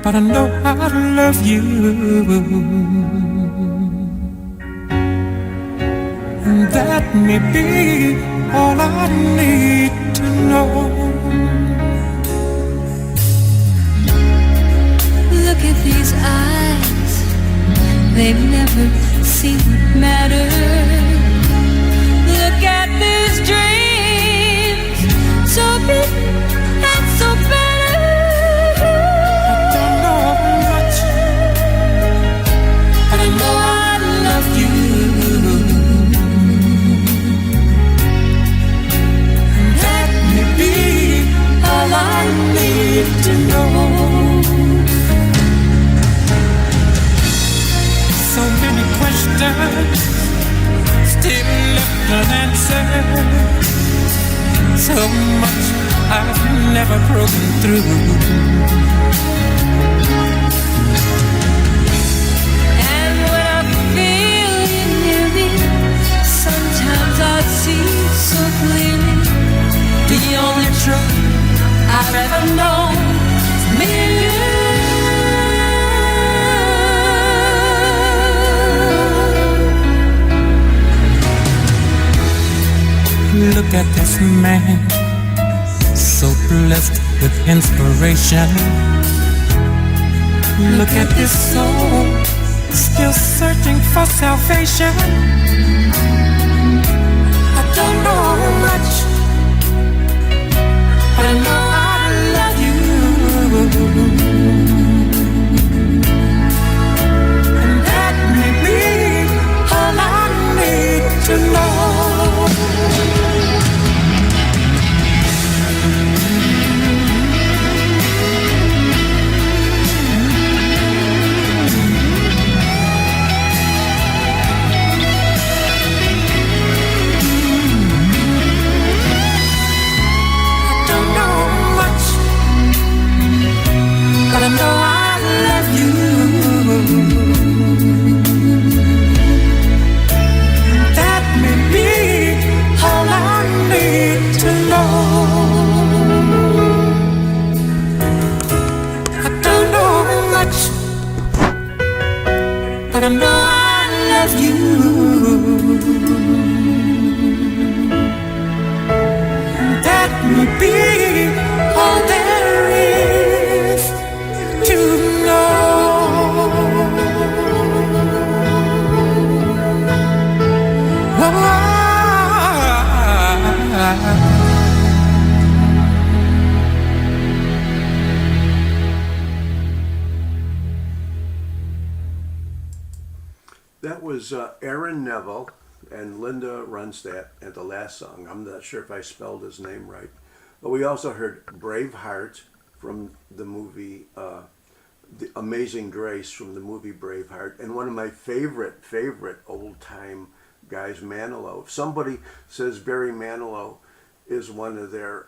but I know how to love you. And that may be all I need to know. Look at these eyes, they've never seen what matters. Look at these dreams, so big and so better. I don't know much, but I know I love you. And that may be all I need to know. So many questions still left unanswered. So much I've never broken through. And when I feel you near me, sometimes I see so clearly. The only truth I've ever known is me and you. Look at this man, so blessed with inspiration. Look at this soul, still searching for salvation. I don't know much, but I know I love you. And that may be all I need to know. I know I love you. That may be all I need to know. I don't know much, but I know I love you. That may be all there is to know. That was Aaron Neville and Linda Ronstadt at the last song. I'm not sure if I spelled his name right. But we also heard Braveheart from the movie The Amazing Grace from the movie Braveheart. And one of my favorite old-time guys, Manilow. If somebody says Barry Manilow is one of their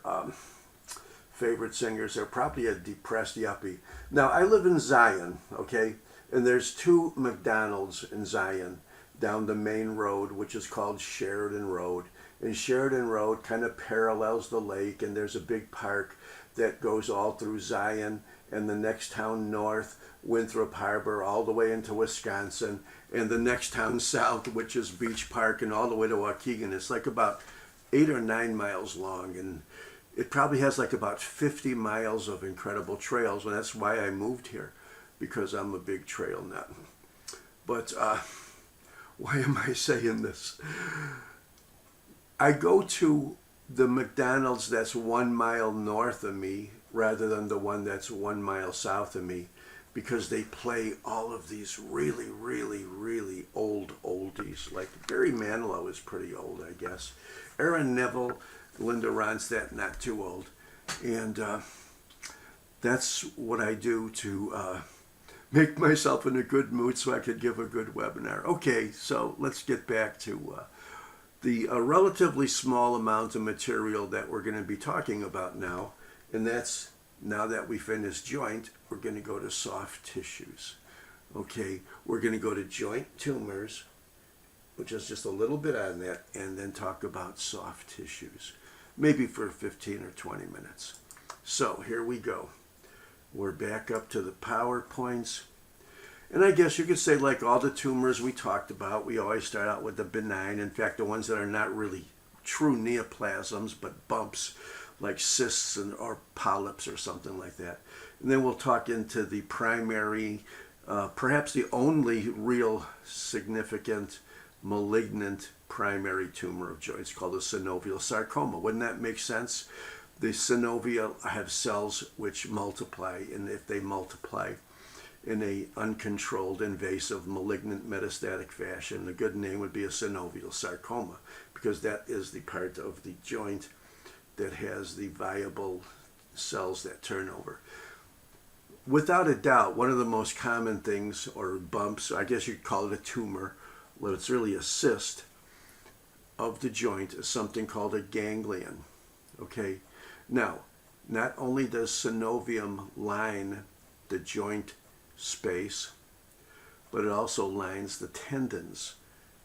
favorite singers, they're probably a depressed yuppie. Now, I live in Zion, okay? And there's two McDonald's in Zion down the main road, which is called Sheridan Road. And Sheridan Road kind of parallels the lake, and there's a big park that goes all through Zion and the next town north, Winthrop Harbor, all the way into Wisconsin, and the next town south, which is Beach Park, and all the way to Waukegan. It's like about 8 or 9 miles long, and it probably has like about 50 miles of incredible trails, and that's why I moved here, because I'm a big trail nut. But why am I saying this? I go to the McDonald's that's 1 mile north of me rather than the one that's 1 mile south of me, because they play all of these really old oldies. Like Barry Manilow is pretty old, I guess. Aaron Neville, Linda Ronstadt, not too old. And that's what I do to make myself in a good mood so I could give a good webinar. Okay, so let's get back to the relatively small amount of material that we're going to be talking about now And that's, now that we finished joint, we're going to go to soft tissues. Okay, we're going to go to joint tumors, which is just a little bit on that, and then talk about soft tissues, maybe for 15 or 20 minutes. So here we go. We're back up to the PowerPoints. And I guess you could say, like all the tumors we talked about, we always start out with the benign. In fact, the ones that are not really true neoplasms, but bumps, like cysts or polyps or something like that. And then we'll talk into the primary, perhaps the only real significant malignant primary tumor of joints, called a synovial sarcoma. Wouldn't that make sense? The synovia have cells which multiply, and if they multiply in a uncontrolled, invasive, malignant, metastatic fashion, the good name would be a synovial sarcoma, because that is the part of the joint that has the viable cells that turn over. Without a doubt, one of the most common things, or bumps, I guess you'd call it a tumor, well, it's really a cyst of the joint, is something called a ganglion. Okay? Now, not only does synovium line the joint space, but it also lines the tendons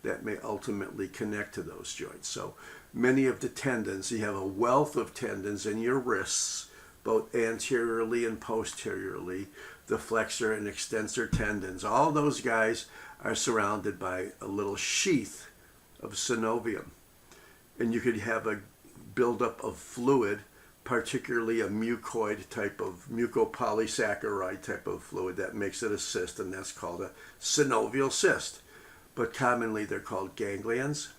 that may ultimately connect to those joints. So many of the tendons, you have a wealth of tendons in your wrists, both anteriorly and posteriorly, the flexor and extensor tendons. All those guys are surrounded by a little sheath of synovium. And you could have a buildup of fluid, particularly a mucoid type of, mucopolysaccharide type of fluid that makes it a cyst, and that's called a synovial cyst. But commonly they're called ganglions.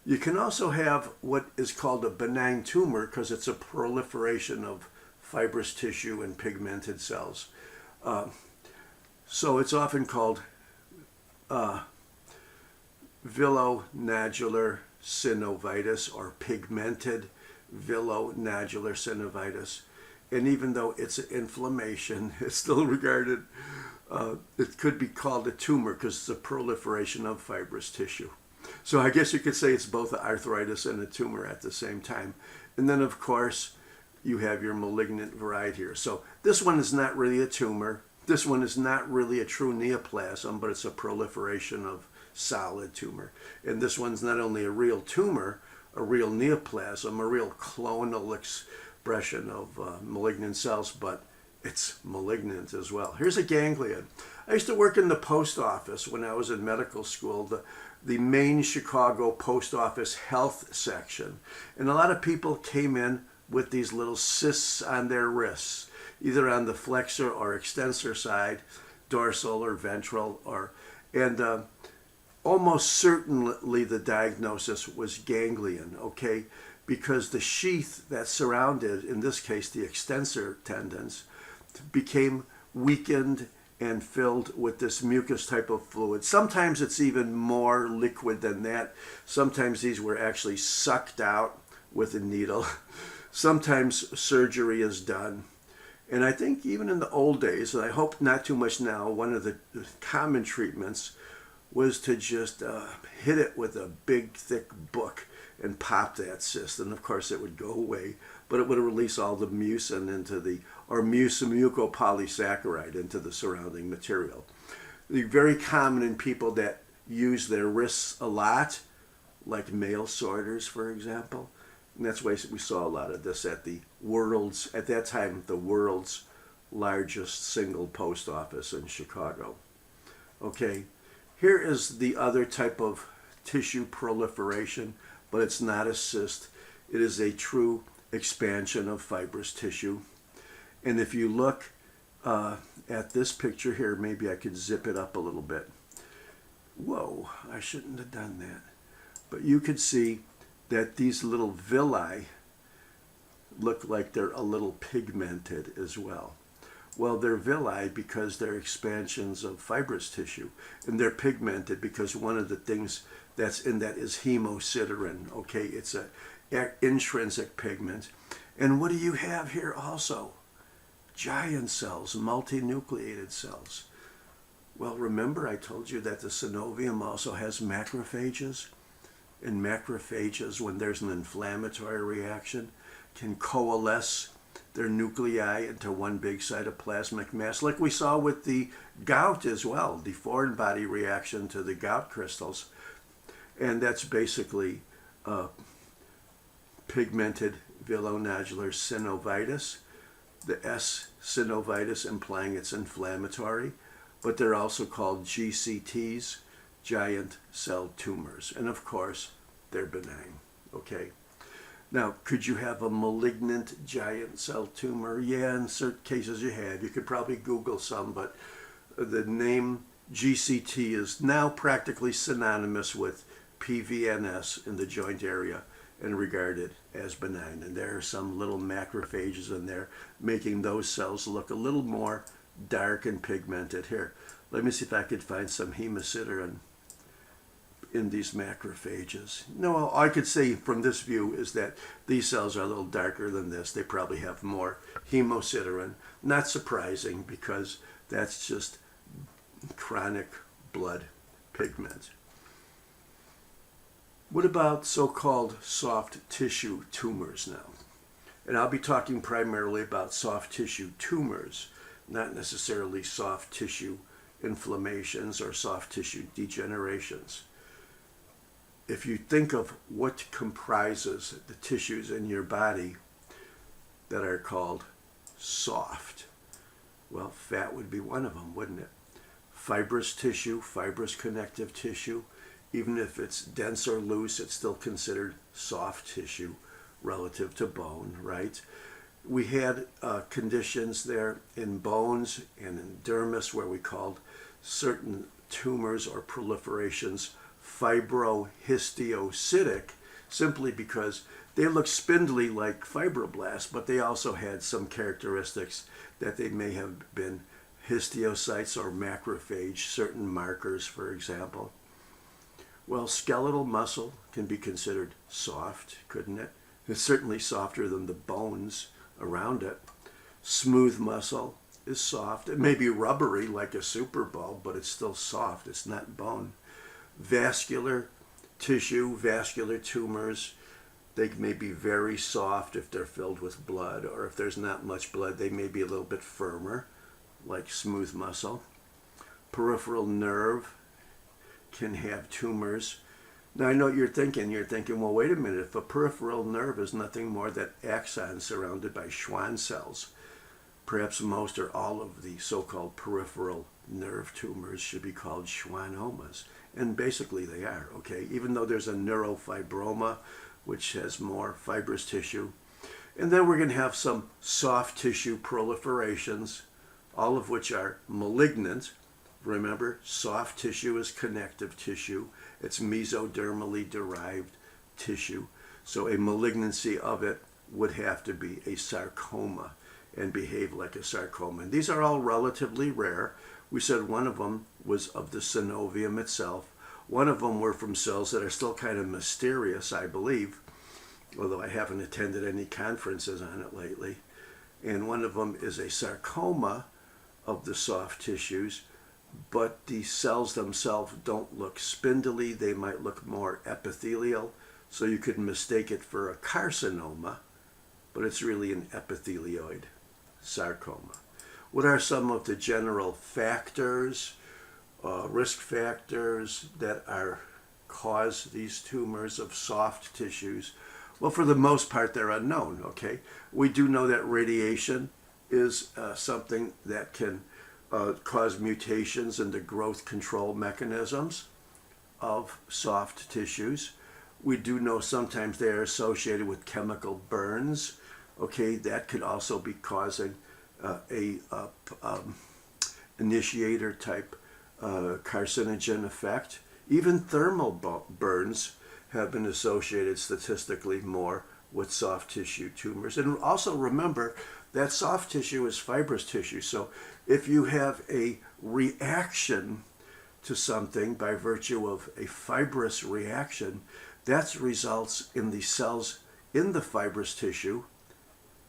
You can also have what is called a benign tumor, because it's a proliferation of fibrous tissue and pigmented cells. So it's often called villonodular synovitis, or pigmented villonodular synovitis. And even though it's an inflammation, it's still regarded, it could be called a tumor because it's a proliferation of fibrous tissue. So I guess you could say it's both arthritis and a tumor at the same time. And then, of course, you have your malignant variety here. So this one is not really a tumor. This one is not really a true neoplasm, but it's a proliferation of solid tumor. And this one's not only a real tumor, a real neoplasm, a real clonal expression of malignant cells, but it's malignant as well. Here's a ganglion. I used to work in the post office when I was in medical school, the main Chicago post office health section. And a lot of people came in with these little cysts on their wrists, either on the flexor or extensor side, dorsal or ventral, and almost certainly the diagnosis was ganglion, okay? Because the sheath that surrounded, in this case, the extensor tendons, became weakened and filled with this mucus type of fluid. Sometimes it's even more liquid than that. Sometimes these were actually sucked out with a needle. Sometimes surgery is done. And I think even in the old days, and I hope not too much now, one of the common treatments was to just hit it with a big, thick book and pop that cyst. And of course it would go away, but it would release all the mucin into the, or mucopolysaccharide into the surrounding material. They're very common in people that use their wrists a lot, like mail sorters, for example. And that's why we saw a lot of this at the world's, at that time, the world's largest single post office in Chicago. Okay, here is the other type of tissue proliferation, but it's not a cyst. It is a true expansion of fibrous tissue. And if you look at this picture here, maybe I could zip it up a little bit. Whoa, I shouldn't have done that. But you could see that these little villi look like they're a little pigmented as well. Well, they're villi because they're expansions of fibrous tissue, and they're pigmented because one of the things that's in that is hemosiderin. Okay, it's an intrinsic pigment. And what do you have here also? Giant cells, multinucleated cells. Well, remember I told you that the synovium also has macrophages, and macrophages, when there's an inflammatory reaction, can coalesce their nuclei into one big cytoplasmic mass, like we saw with the gout as well, the foreign body reaction to the gout crystals. And that's basically pigmented villonodular synovitis, the S synovitis implying it's inflammatory, but they're also called GCTs, giant cell tumors. And of course, they're benign, okay? Now, could you have a malignant giant cell tumor? Yeah, in certain cases you have. You could probably Google some, but the name GCT is now practically synonymous with PVNS in the joint area and regarded as benign. And there are some little macrophages in there making those cells look a little more dark and pigmented. Here, let me see if I could find some hemosiderin in these macrophages. No, all I could say from this view is that these cells are a little darker than this. They probably have more hemosiderin. Not surprising, because that's just chronic blood pigment. What about so-called soft tissue tumors now? And I'll be talking primarily about soft tissue tumors, not necessarily soft tissue inflammations or soft tissue degenerations. If you think of what comprises the tissues in your body that are called soft, well, fat would be one of them, wouldn't it? Fibrous tissue, fibrous connective tissue, even if it's dense or loose, it's still considered soft tissue relative to bone, right? We had conditions there in bones and in dermis where we called certain tumors or proliferations fibrohistiocytic, simply because they look spindly like fibroblasts, but they also had some characteristics that they may have been histiocytes or macrophage, certain markers, for example. Well, skeletal muscle can be considered soft, couldn't it? It's certainly softer than the bones around it. Smooth muscle is soft. It may be rubbery like a Super Bowl, but it's still soft. It's not bone. Vascular tissue, vascular tumors, they may be very soft if they're filled with blood, or if there's not much blood, they may be a little bit firmer, like smooth muscle. Peripheral nerve can have tumors. Now, I know what you're thinking, well, wait a minute, if a peripheral nerve is nothing more than axons surrounded by Schwann cells, perhaps most or all of the so-called peripheral nerve tumors should be called schwannomas. And basically they are, okay? Even though there's a neurofibroma, which has more fibrous tissue. And then we're going to have some soft tissue proliferations, all of which are malignant. Remember, soft tissue is connective tissue. It's mesodermally derived tissue. So a malignancy of it would have to be a sarcoma and behave like a sarcoma. And these are all relatively rare. We said one of them was of the synovium itself. One of them were from cells that are still kind of mysterious, I believe, although I haven't attended any conferences on it lately. And one of them is a sarcoma of the soft tissues, but the cells themselves don't look spindly. They might look more epithelial, so you could mistake it for a carcinoma, but it's really an epithelioid sarcoma. What are some of the general factors, risk factors that cause these tumors of soft tissues? Well, for the most part, they're unknown, okay? We do know that radiation is something that can cause mutations in the growth control mechanisms of soft tissues. We do know sometimes they are associated with chemical burns, okay? That could also be causing initiator type carcinogen effect. Even thermal burns have been associated statistically more with soft tissue tumors. And also remember that soft tissue is fibrous tissue. So if you have a reaction to something by virtue of a fibrous reaction, that results in the cells in the fibrous tissue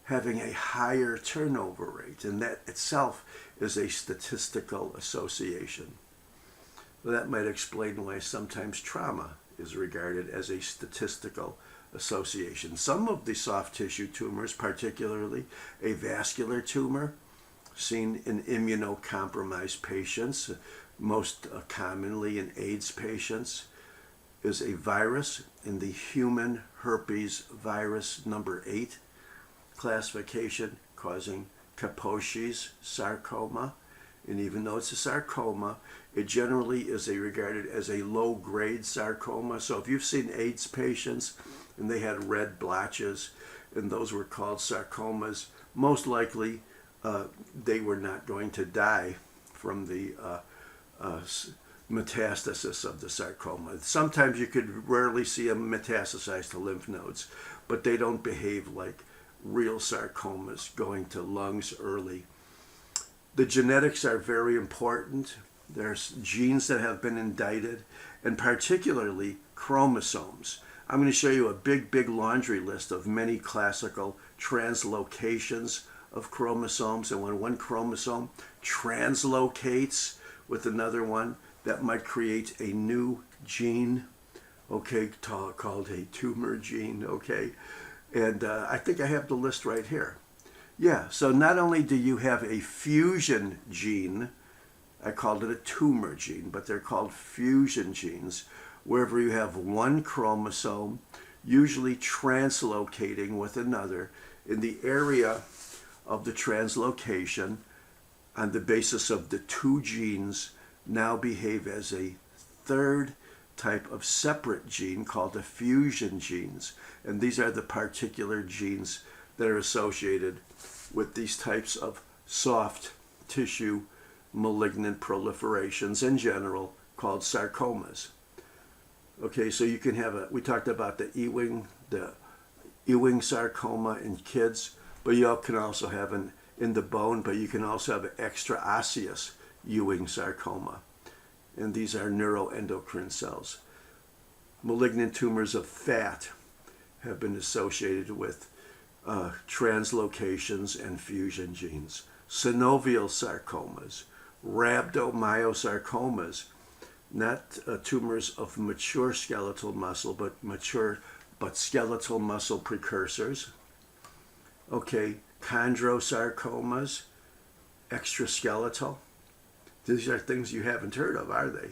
having a higher turnover rate, and that itself is a statistical association. Well, that might explain why sometimes trauma is regarded as a statistical association. Some of the soft tissue tumors, particularly a vascular tumor, seen in immunocompromised patients, most commonly in AIDS patients, is a virus in the human herpes virus number 8 classification, causing Kaposi's sarcoma. And even though it's a sarcoma, it generally is regarded as a low-grade sarcoma. So if you've seen AIDS patients and they had red blotches and those were called sarcomas, most likely they were not going to die from the metastasis of the sarcoma. Sometimes you could rarely see them metastasize to lymph nodes, but they don't behave like real sarcomas going to lungs early. The genetics are very important. There's genes that have been indicted, and particularly chromosomes. I'm going to show you a big laundry list of many classical translocations of chromosomes, and when one chromosome translocates with another one, that might create a new gene, okay, called a tumor gene, okay? And I think I have the list right here. Yeah, so not only do you have a fusion gene, I called it a tumor gene, but they're called fusion genes, wherever you have one chromosome, usually translocating with another in the area of the translocation on the basis of the two genes now behave as a third type of separate gene called the fusion genes. And these are the particular genes that are associated with these types of soft tissue malignant proliferations in general called sarcomas. Okay, so you can have we talked about the Ewing sarcoma in kids, but you can also have in the bone, but you can also have an extraosseous Ewing sarcoma. And these are neuroendocrine cells. Malignant tumors of fat have been associated with translocations and fusion genes. Synovial sarcomas, rhabdomyosarcomas, not tumors of mature skeletal muscle, but skeletal muscle precursors. Okay, chondrosarcomas, extraskeletal. These are things you haven't heard of, are they?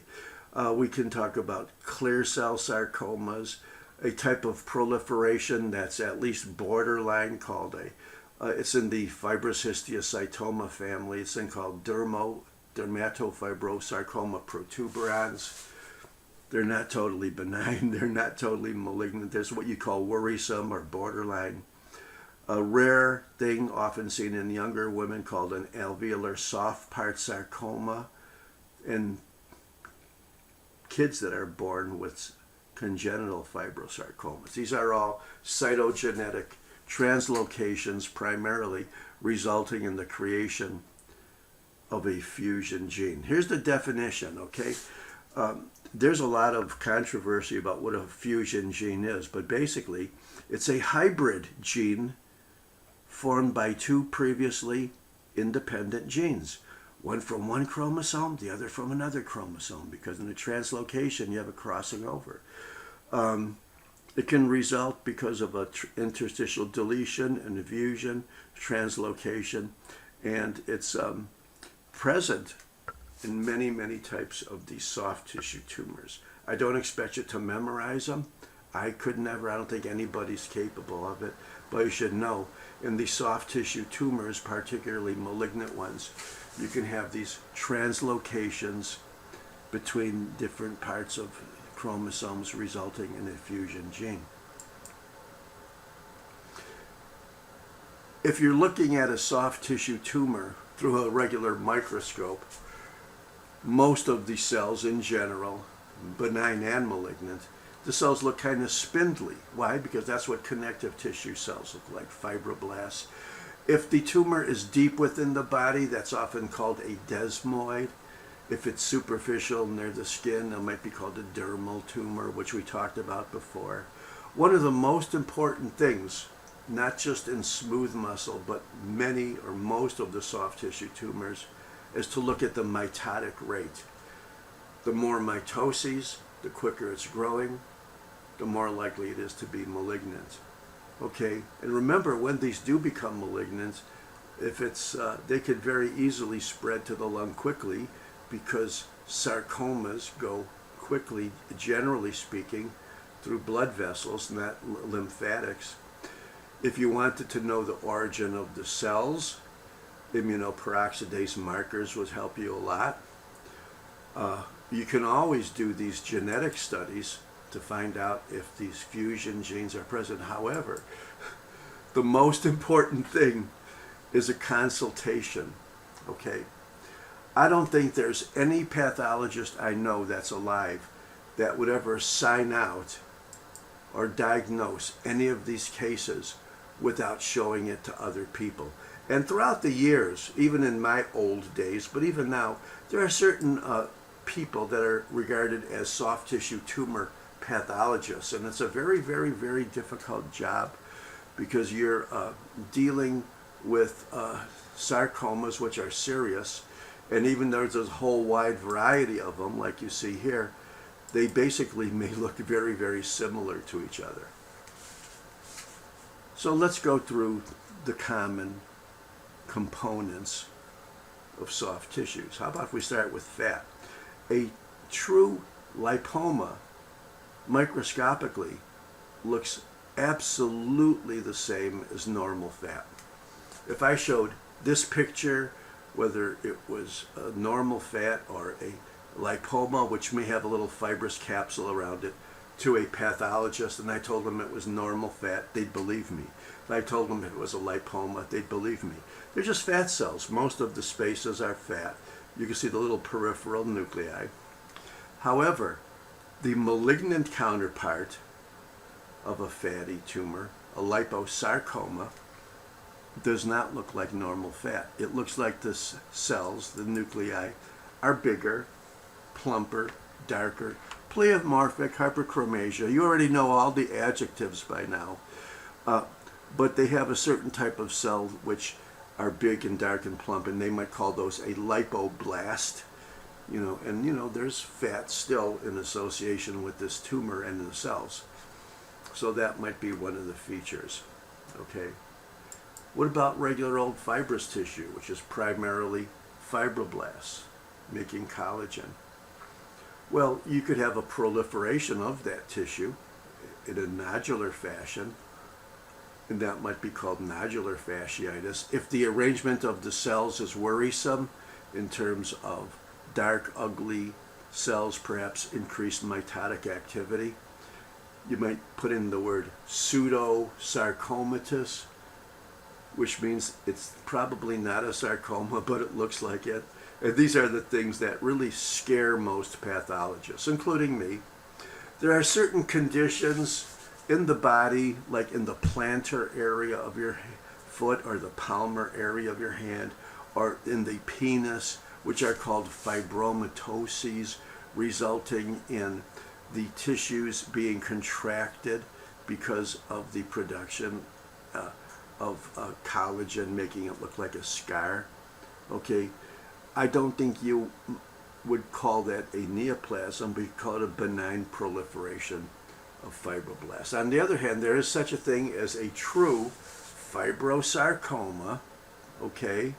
We can talk about clear cell sarcomas, a type of proliferation that's at least borderline called it's in the fibrous histiocytoma family. It's then called dermatofibrosarcoma protuberans. They're not totally benign. They're not totally malignant. There's what you call worrisome or borderline. A rare thing often seen in younger women called an alveolar soft part sarcoma, and kids that are born with congenital fibrosarcomas. These are all cytogenetic translocations primarily resulting in the creation of a fusion gene. Here's the definition, okay? There's a lot of controversy about what a fusion gene is, but basically it's a hybrid gene formed by two previously independent genes. One from one chromosome, the other from another chromosome, because in a translocation you have a crossing over. It can result because of an interstitial deletion, an fusion, translocation, and it's present in many types of these soft tissue tumors. I don't expect you to memorize them. I could never. I don't think anybody's capable of it. But you should know, in the soft tissue tumors, particularly malignant ones, you can have these translocations between different parts of chromosomes resulting in a fusion gene. If you're looking at a soft tissue tumor through a regular microscope, most of the cells in general, benign and malignant, the cells look kind of spindly. Why? Because that's what connective tissue cells look like, fibroblasts. If the tumor is deep within the body, that's often called a desmoid. If it's superficial near the skin, it might be called a dermal tumor, which we talked about before. One of the most important things, not just in smooth muscle, but many or most of the soft tissue tumors, is to look at the mitotic rate. The more mitoses, the quicker it's growing. the more likely it is to be malignant. Okay, and remember, when these do become malignant, if it's they could very easily spread to the lung quickly, because sarcomas go quickly, generally speaking, through blood vessels, not lymphatics. If you wanted to know the origin of the cells, immunoperoxidase markers would help you a lot. You can always do these genetic studies to find out if these fusion genes are present. However, the most important thing is a consultation, okay? I don't think there's any pathologist I know that's alive that would ever sign out or diagnose any of these cases without showing it to other people. And throughout the years, even in my old days, but even now, there are certain people that are regarded as soft tissue tumor pathologists, and it's a very, very, very difficult job, because you're dealing with sarcomas, which are serious, and even though there's a whole wide variety of them, like you see here, they basically may look very, very similar to each other. So let's go through the common components of soft tissues. How about if we start with fat? A true lipoma, microscopically, looks absolutely the same as normal fat. If I showed this picture, whether it was a normal fat or a lipoma, which may have a little fibrous capsule around it, to a pathologist, and I told them it was normal fat, they'd believe me. If I told them it was a lipoma, they'd believe me. They're just fat cells. Most of the spaces are fat. You can see the little peripheral nuclei. However, the malignant counterpart of a fatty tumor, a liposarcoma, does not look like normal fat. It looks like the cells, the nuclei, are bigger, plumper, darker, pleomorphic, hyperchromasia. You already know all the adjectives by now. But they have a certain type of cell which are big and dark and plump, and they might call those a lipoblast. There's fat still in association with this tumor and the cells. So that might be one of the features, okay? What about regular old fibrous tissue, which is primarily fibroblasts, making collagen? Well, you could have a proliferation of that tissue in a nodular fashion, and that might be called nodular fasciitis. If the arrangement of the cells is worrisome in terms of dark, ugly cells, perhaps increased mitotic activity, you might put in the word pseudosarcomatous, which means it's probably not a sarcoma, but it looks like it. And these are the things that really scare most pathologists, including me. There are certain conditions in the body, like in the plantar area of your foot or the palmar area of your hand, or in the penis, which are called fibromatoses, resulting in the tissues being contracted because of the production of collagen, making it look like a scar. Okay, I don't think you would call that a neoplasm, but you call it a benign proliferation of fibroblasts. On the other hand, there is such a thing as a true fibrosarcoma, okay?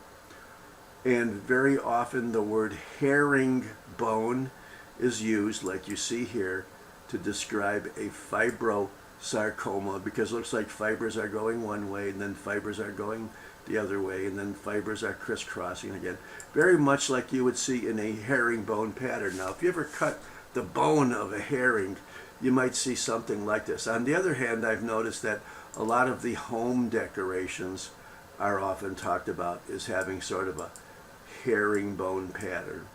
And very often the word herringbone is used, like you see here, to describe a fibrosarcoma, because it looks like fibers are going one way and then fibers are going the other way, and then fibers are crisscrossing again. Very much like you would see in a herringbone pattern. Now, if you ever cut the bone of a herring, you might see something like this. On the other hand, I've noticed that a lot of the home decorations are often talked about as having sort of a herringbone pattern.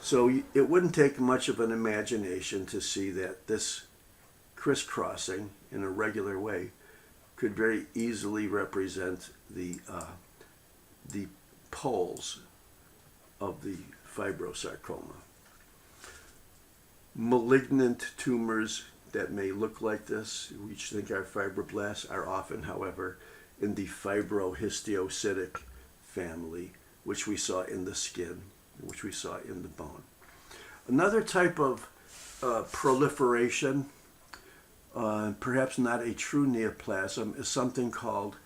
So it wouldn't take much of an imagination to see that this crisscrossing in a regular way could very easily represent the poles of the fibrosarcoma. Malignant tumors that may look like this, which think are fibroblasts, are often, however, in the fibrohistiocytic family, which we saw in the skin, which we saw in the bone. Another type of proliferation perhaps not a true neoplasm, is something called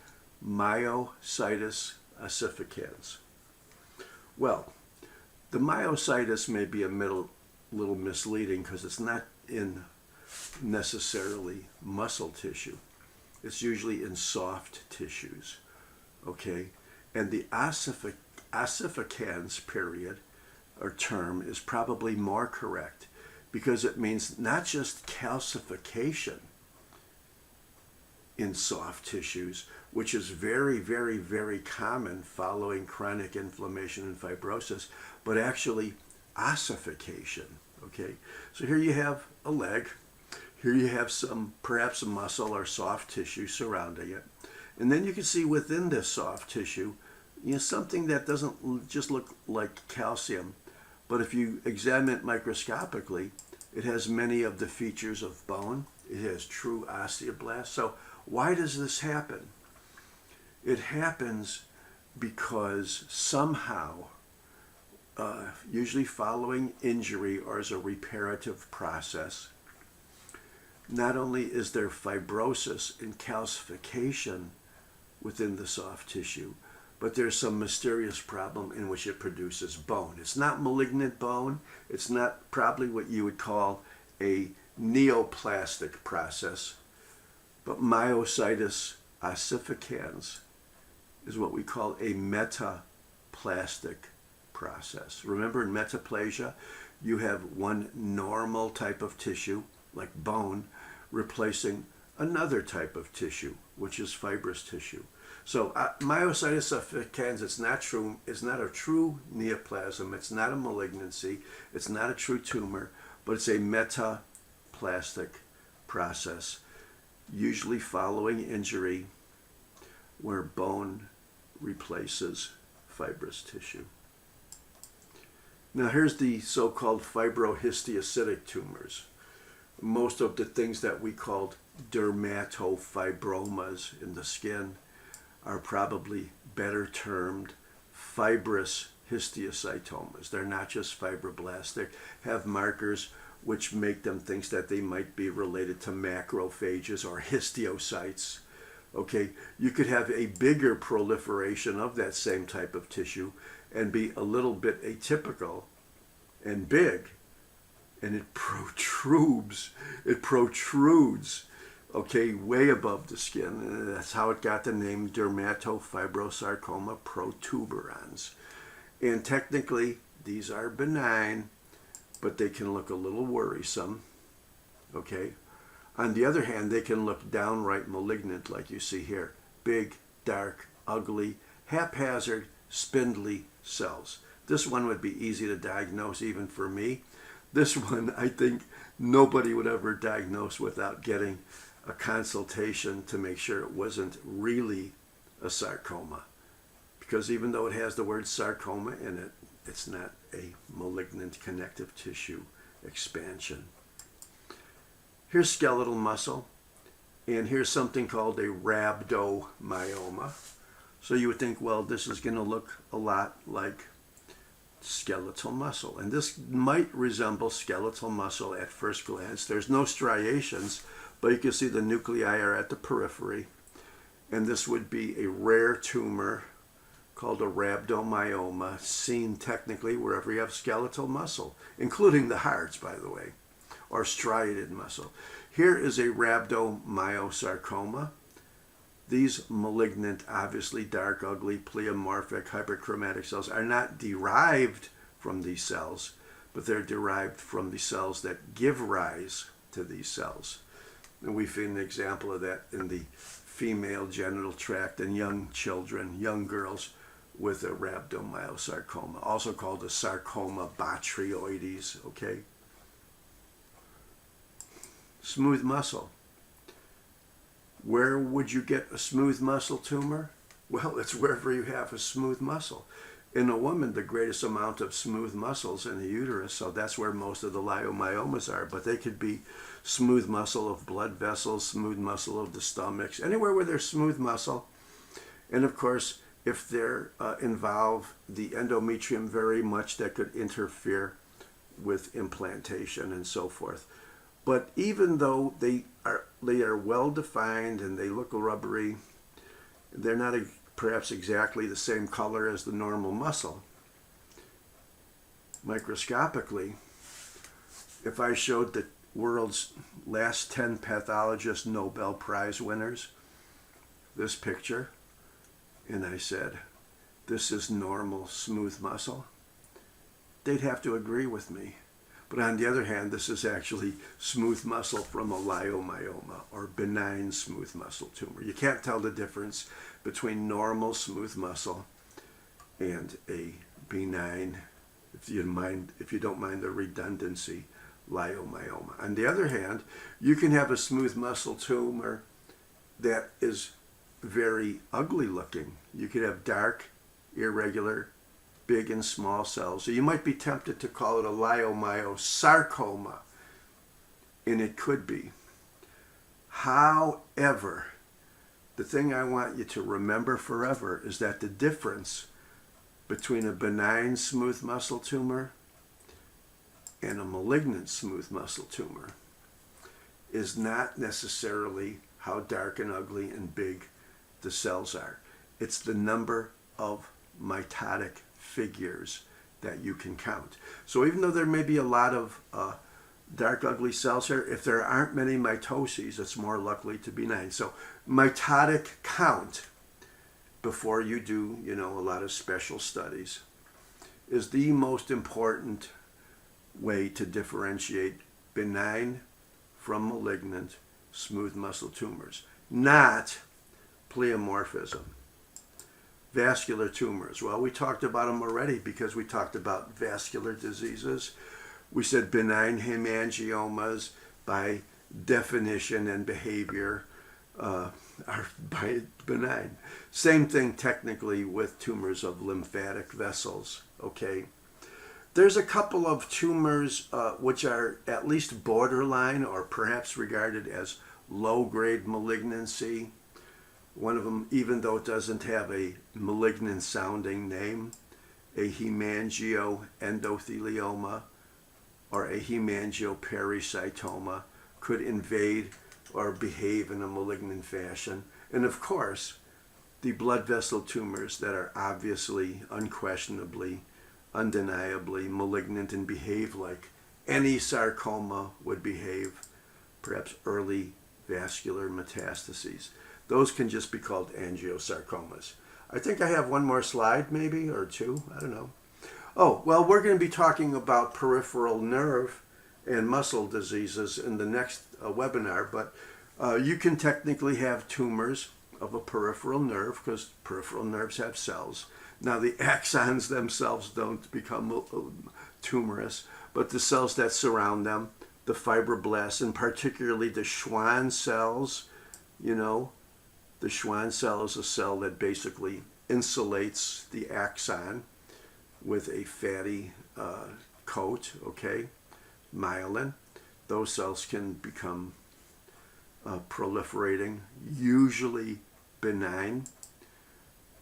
myositis ossificans. Well, the myositis may be a little misleading because it's not in necessarily muscle tissue. It's usually in soft tissues, okay? And the ossificans period or term is probably more correct because it means not just calcification in soft tissues, which is very, very, very common following chronic inflammation and fibrosis, but actually ossification, okay? So here you have a leg, here you have perhaps a muscle or soft tissue surrounding it, and then you can see within this soft tissue, something that doesn't just look like calcium, but if you examine it microscopically, it has many of the features of bone. It has true osteoblasts. So why does this happen? It happens because somehow, usually following injury or as a reparative process, not only is there fibrosis and calcification within the soft tissue, but there's some mysterious problem in which it produces bone. It's not malignant bone. It's not probably what you would call a neoplastic process, but myositis ossificans is what we call a metaplastic process. Remember, in metaplasia, you have one normal type of tissue, like bone, replacing another type of tissue, which is fibrous tissue. So myositis ossificans, it's not a true neoplasm, it's not a malignancy, it's not a true tumor, but it's a metaplastic process, usually following injury where bone replaces fibrous tissue. Now here's the so-called fibrohistiocytic tumors. Most of the things that we called dermatofibromas in the skin are probably better termed fibrous histiocytomas. They're not just fibroblasts. They have markers which make them think that they might be related to macrophages or histiocytes. Okay, you could have a bigger proliferation of that same type of tissue and be a little bit atypical and big, and it protrudes, okay, way above the skin. And that's how it got the name dermatofibrosarcoma protuberans. And technically, these are benign, but they can look a little worrisome, okay? On the other hand, they can look downright malignant, like you see here. Big, dark, ugly, haphazard, spindly cells. This one would be easy to diagnose even for me. This one, I think nobody would ever diagnose without getting a consultation to make sure it wasn't really a sarcoma. Because even though it has the word sarcoma in it, it's not a malignant connective tissue expansion. Here's skeletal muscle, and here's something called a rhabdomyoma. So you would think, well, this is going to look a lot like skeletal muscle. And this might resemble skeletal muscle at first glance. There's no striations, but you can see the nuclei are at the periphery. And this would be a rare tumor called a rhabdomyoma, seen technically wherever you have skeletal muscle, including the hearts, by the way, or striated muscle. Here is a rhabdomyosarcoma. These malignant, obviously dark, ugly, pleomorphic, hyperchromatic cells are not derived from these cells, but they're derived from the cells that give rise to these cells. And we find an example of that in the female genital tract in young children, young girls with a rhabdomyosarcoma, also called a sarcoma botryoides, okay? Smooth muscle. Where would you get a smooth muscle tumor? Well, it's wherever you have a smooth muscle. In a woman, the greatest amount of smooth muscles in the uterus, so that's where most of the leiomyomas are, but they could be smooth muscle of blood vessels, smooth muscle of the stomachs, anywhere where there's smooth muscle. And of course, if they're involve the endometrium very much, that could interfere with implantation and so forth. But even though they are they are well defined and they look rubbery. They're not perhaps exactly the same color as the normal muscle. Microscopically, if I showed the world's last 10 pathologist Nobel Prize winners this picture, and I said, this is normal smooth muscle, they'd have to agree with me. But on the other hand, this is actually smooth muscle from a leiomyoma, or benign smooth muscle tumor. You can't tell the difference between normal smooth muscle and a benign, if you don't mind the redundancy, leiomyoma. On the other hand, you can have a smooth muscle tumor that is very ugly looking. You could have dark, irregular, big and small cells. So you might be tempted to call it a leiomyosarcoma, and it could be. However, the thing I want you to remember forever is that the difference between a benign smooth muscle tumor and a malignant smooth muscle tumor is not necessarily how dark and ugly and big the cells are. It's the number of mitotic figures that you can count. So even though there may be a lot of dark ugly cells here, if there aren't many mitoses, it's more likely to be benign. So mitotic count, before you do, a lot of special studies, is the most important way to differentiate benign from malignant smooth muscle tumors, not pleomorphism. Vascular tumors. Well, we talked about them already because we talked about vascular diseases. We said benign hemangiomas by definition and behavior are benign. Same thing technically with tumors of lymphatic vessels, okay? There's a couple of tumors which are at least borderline or perhaps regarded as low-grade malignancy. One of them, even though it doesn't have a malignant sounding name, a hemangioendothelioma or a hemangiopericytoma could invade or behave in a malignant fashion. And of course, the blood vessel tumors that are obviously, unquestionably, undeniably malignant and behave like any sarcoma would behave, perhaps early vascular metastases. Those can just be called angiosarcomas. I think I have one more slide, maybe, or two. I don't know. Oh, well, we're going to be talking about peripheral nerve and muscle diseases in the next webinar, but you can technically have tumors of a peripheral nerve because peripheral nerves have cells. Now, the axons themselves don't become tumorous, but the cells that surround them, the fibroblasts, and particularly the Schwann cells, the Schwann cell is a cell that basically insulates the axon with a fatty coat, okay, myelin. Those cells can become proliferating, usually benign.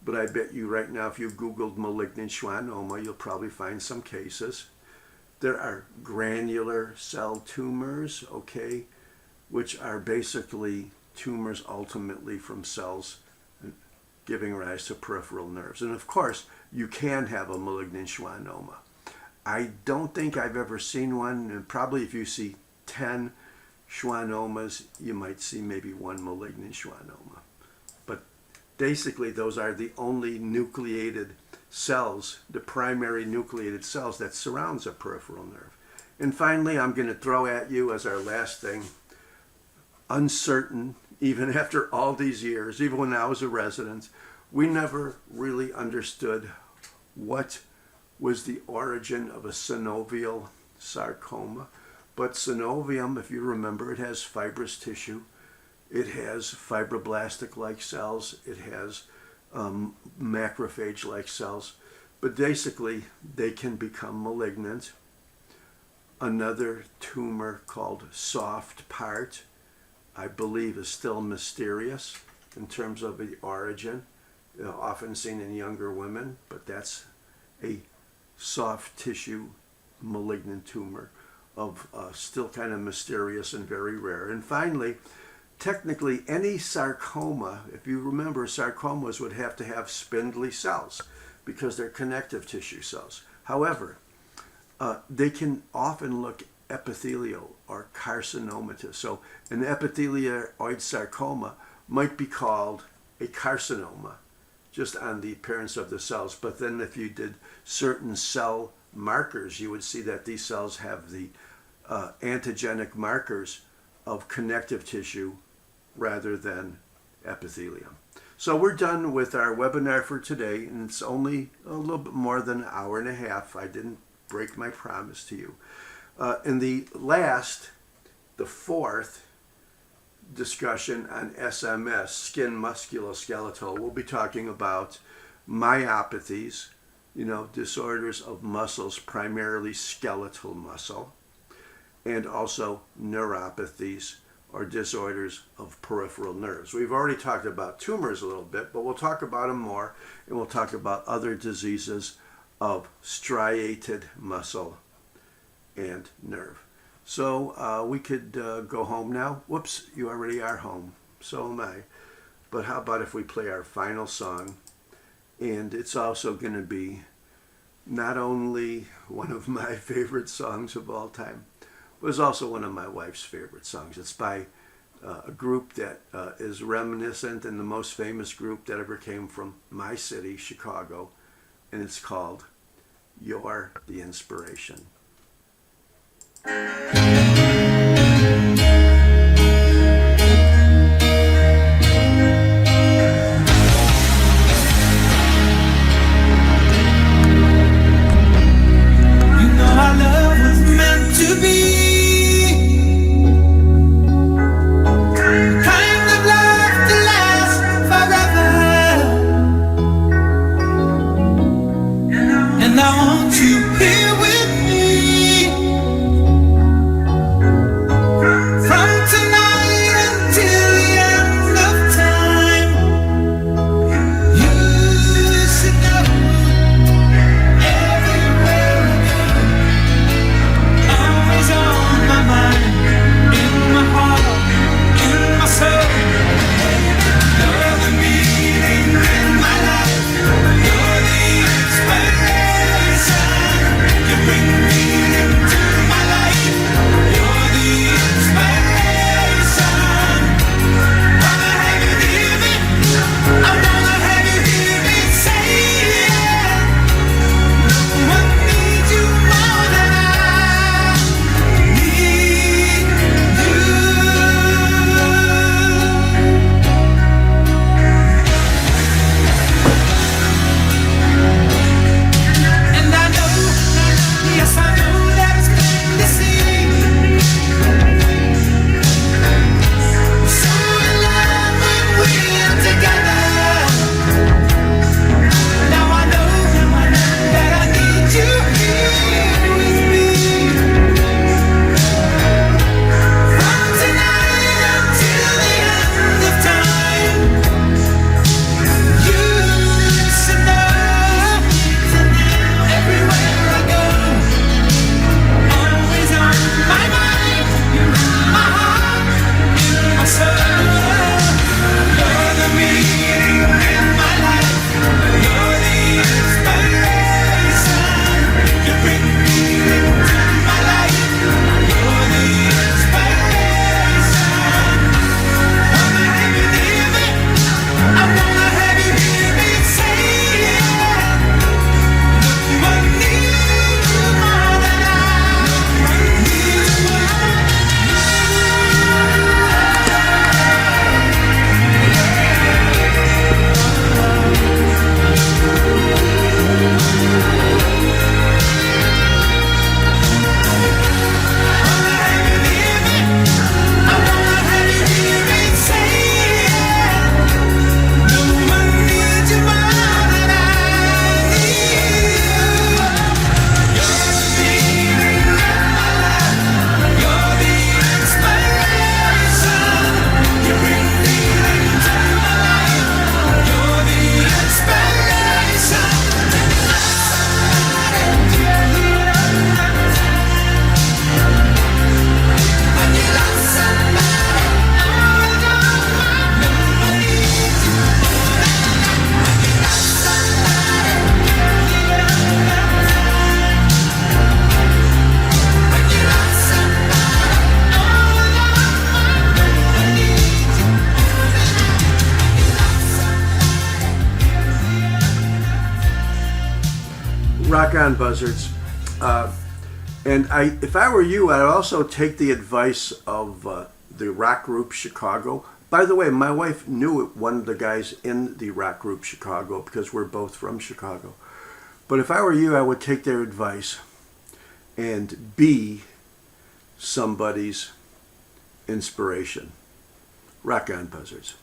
But I bet you right now, if you Googled malignant schwannoma, you'll probably find some cases. There are granular cell tumors, okay, which are basically tumors ultimately from cells giving rise to peripheral nerves. And of course, you can have a malignant schwannoma. I don't think I've ever seen one, and probably if you see 10 schwannomas, you might see maybe one malignant schwannoma. But basically, those are the only nucleated cells, the primary nucleated cells that surrounds a peripheral nerve. And finally, I'm going to throw at you as our last thing, uncertain, even after all these years, even when I was a resident, we never really understood what was the origin of a synovial sarcoma. But synovium, if you remember, it has fibrous tissue. It has fibroblastic-like cells. It has macrophage-like cells. But basically, they can become malignant. Another tumor called soft part, I believe, is still mysterious in terms of the origin. Often seen in younger women, but that's a soft tissue malignant tumor of still kind of mysterious and very rare. And finally, technically any sarcoma, if you remember, sarcomas would have to have spindly cells because they're connective tissue cells. However, they can often look epithelial or carcinomatous. So an epithelioid sarcoma might be called a carcinoma just on the appearance of the cells. But then if you did certain cell markers, you would see that these cells have the antigenic markers of connective tissue rather than epithelium. So we're done with our webinar for today, and it's only a little bit more than an hour and a half. I didn't break my promise to you. In the fourth discussion on SMS, skin musculoskeletal, we'll be talking about myopathies, disorders of muscles, primarily skeletal muscle, and also neuropathies, or disorders of peripheral nerves. We've already talked about tumors a little bit, but we'll talk about them more, and we'll talk about other diseases of striated muscle and nerve. So we could go home now. Whoops, you already are home. So am I. But how about if we play our final song? And it's also going to be not only one of my favorite songs of all time, it was also one of my wife's favorite songs. It's by a group that is reminiscent and the most famous group that ever came from my city, Chicago, and it's called You're the Inspiration. Our love was meant to be kind of love to last forever, and I want you here with me from tonight until the end of time. You should know everywhere I go, always on my mind, in my heart, in my soul. You're the meaning in my life. You're the inspiration. on, buzzards. And if I were you, I'd also take the advice of the rock group Chicago. By the way, my wife knew one of the guys in the rock group Chicago because we're both from Chicago. But if I were you, I would take their advice and be somebody's inspiration. Rock on, buzzards.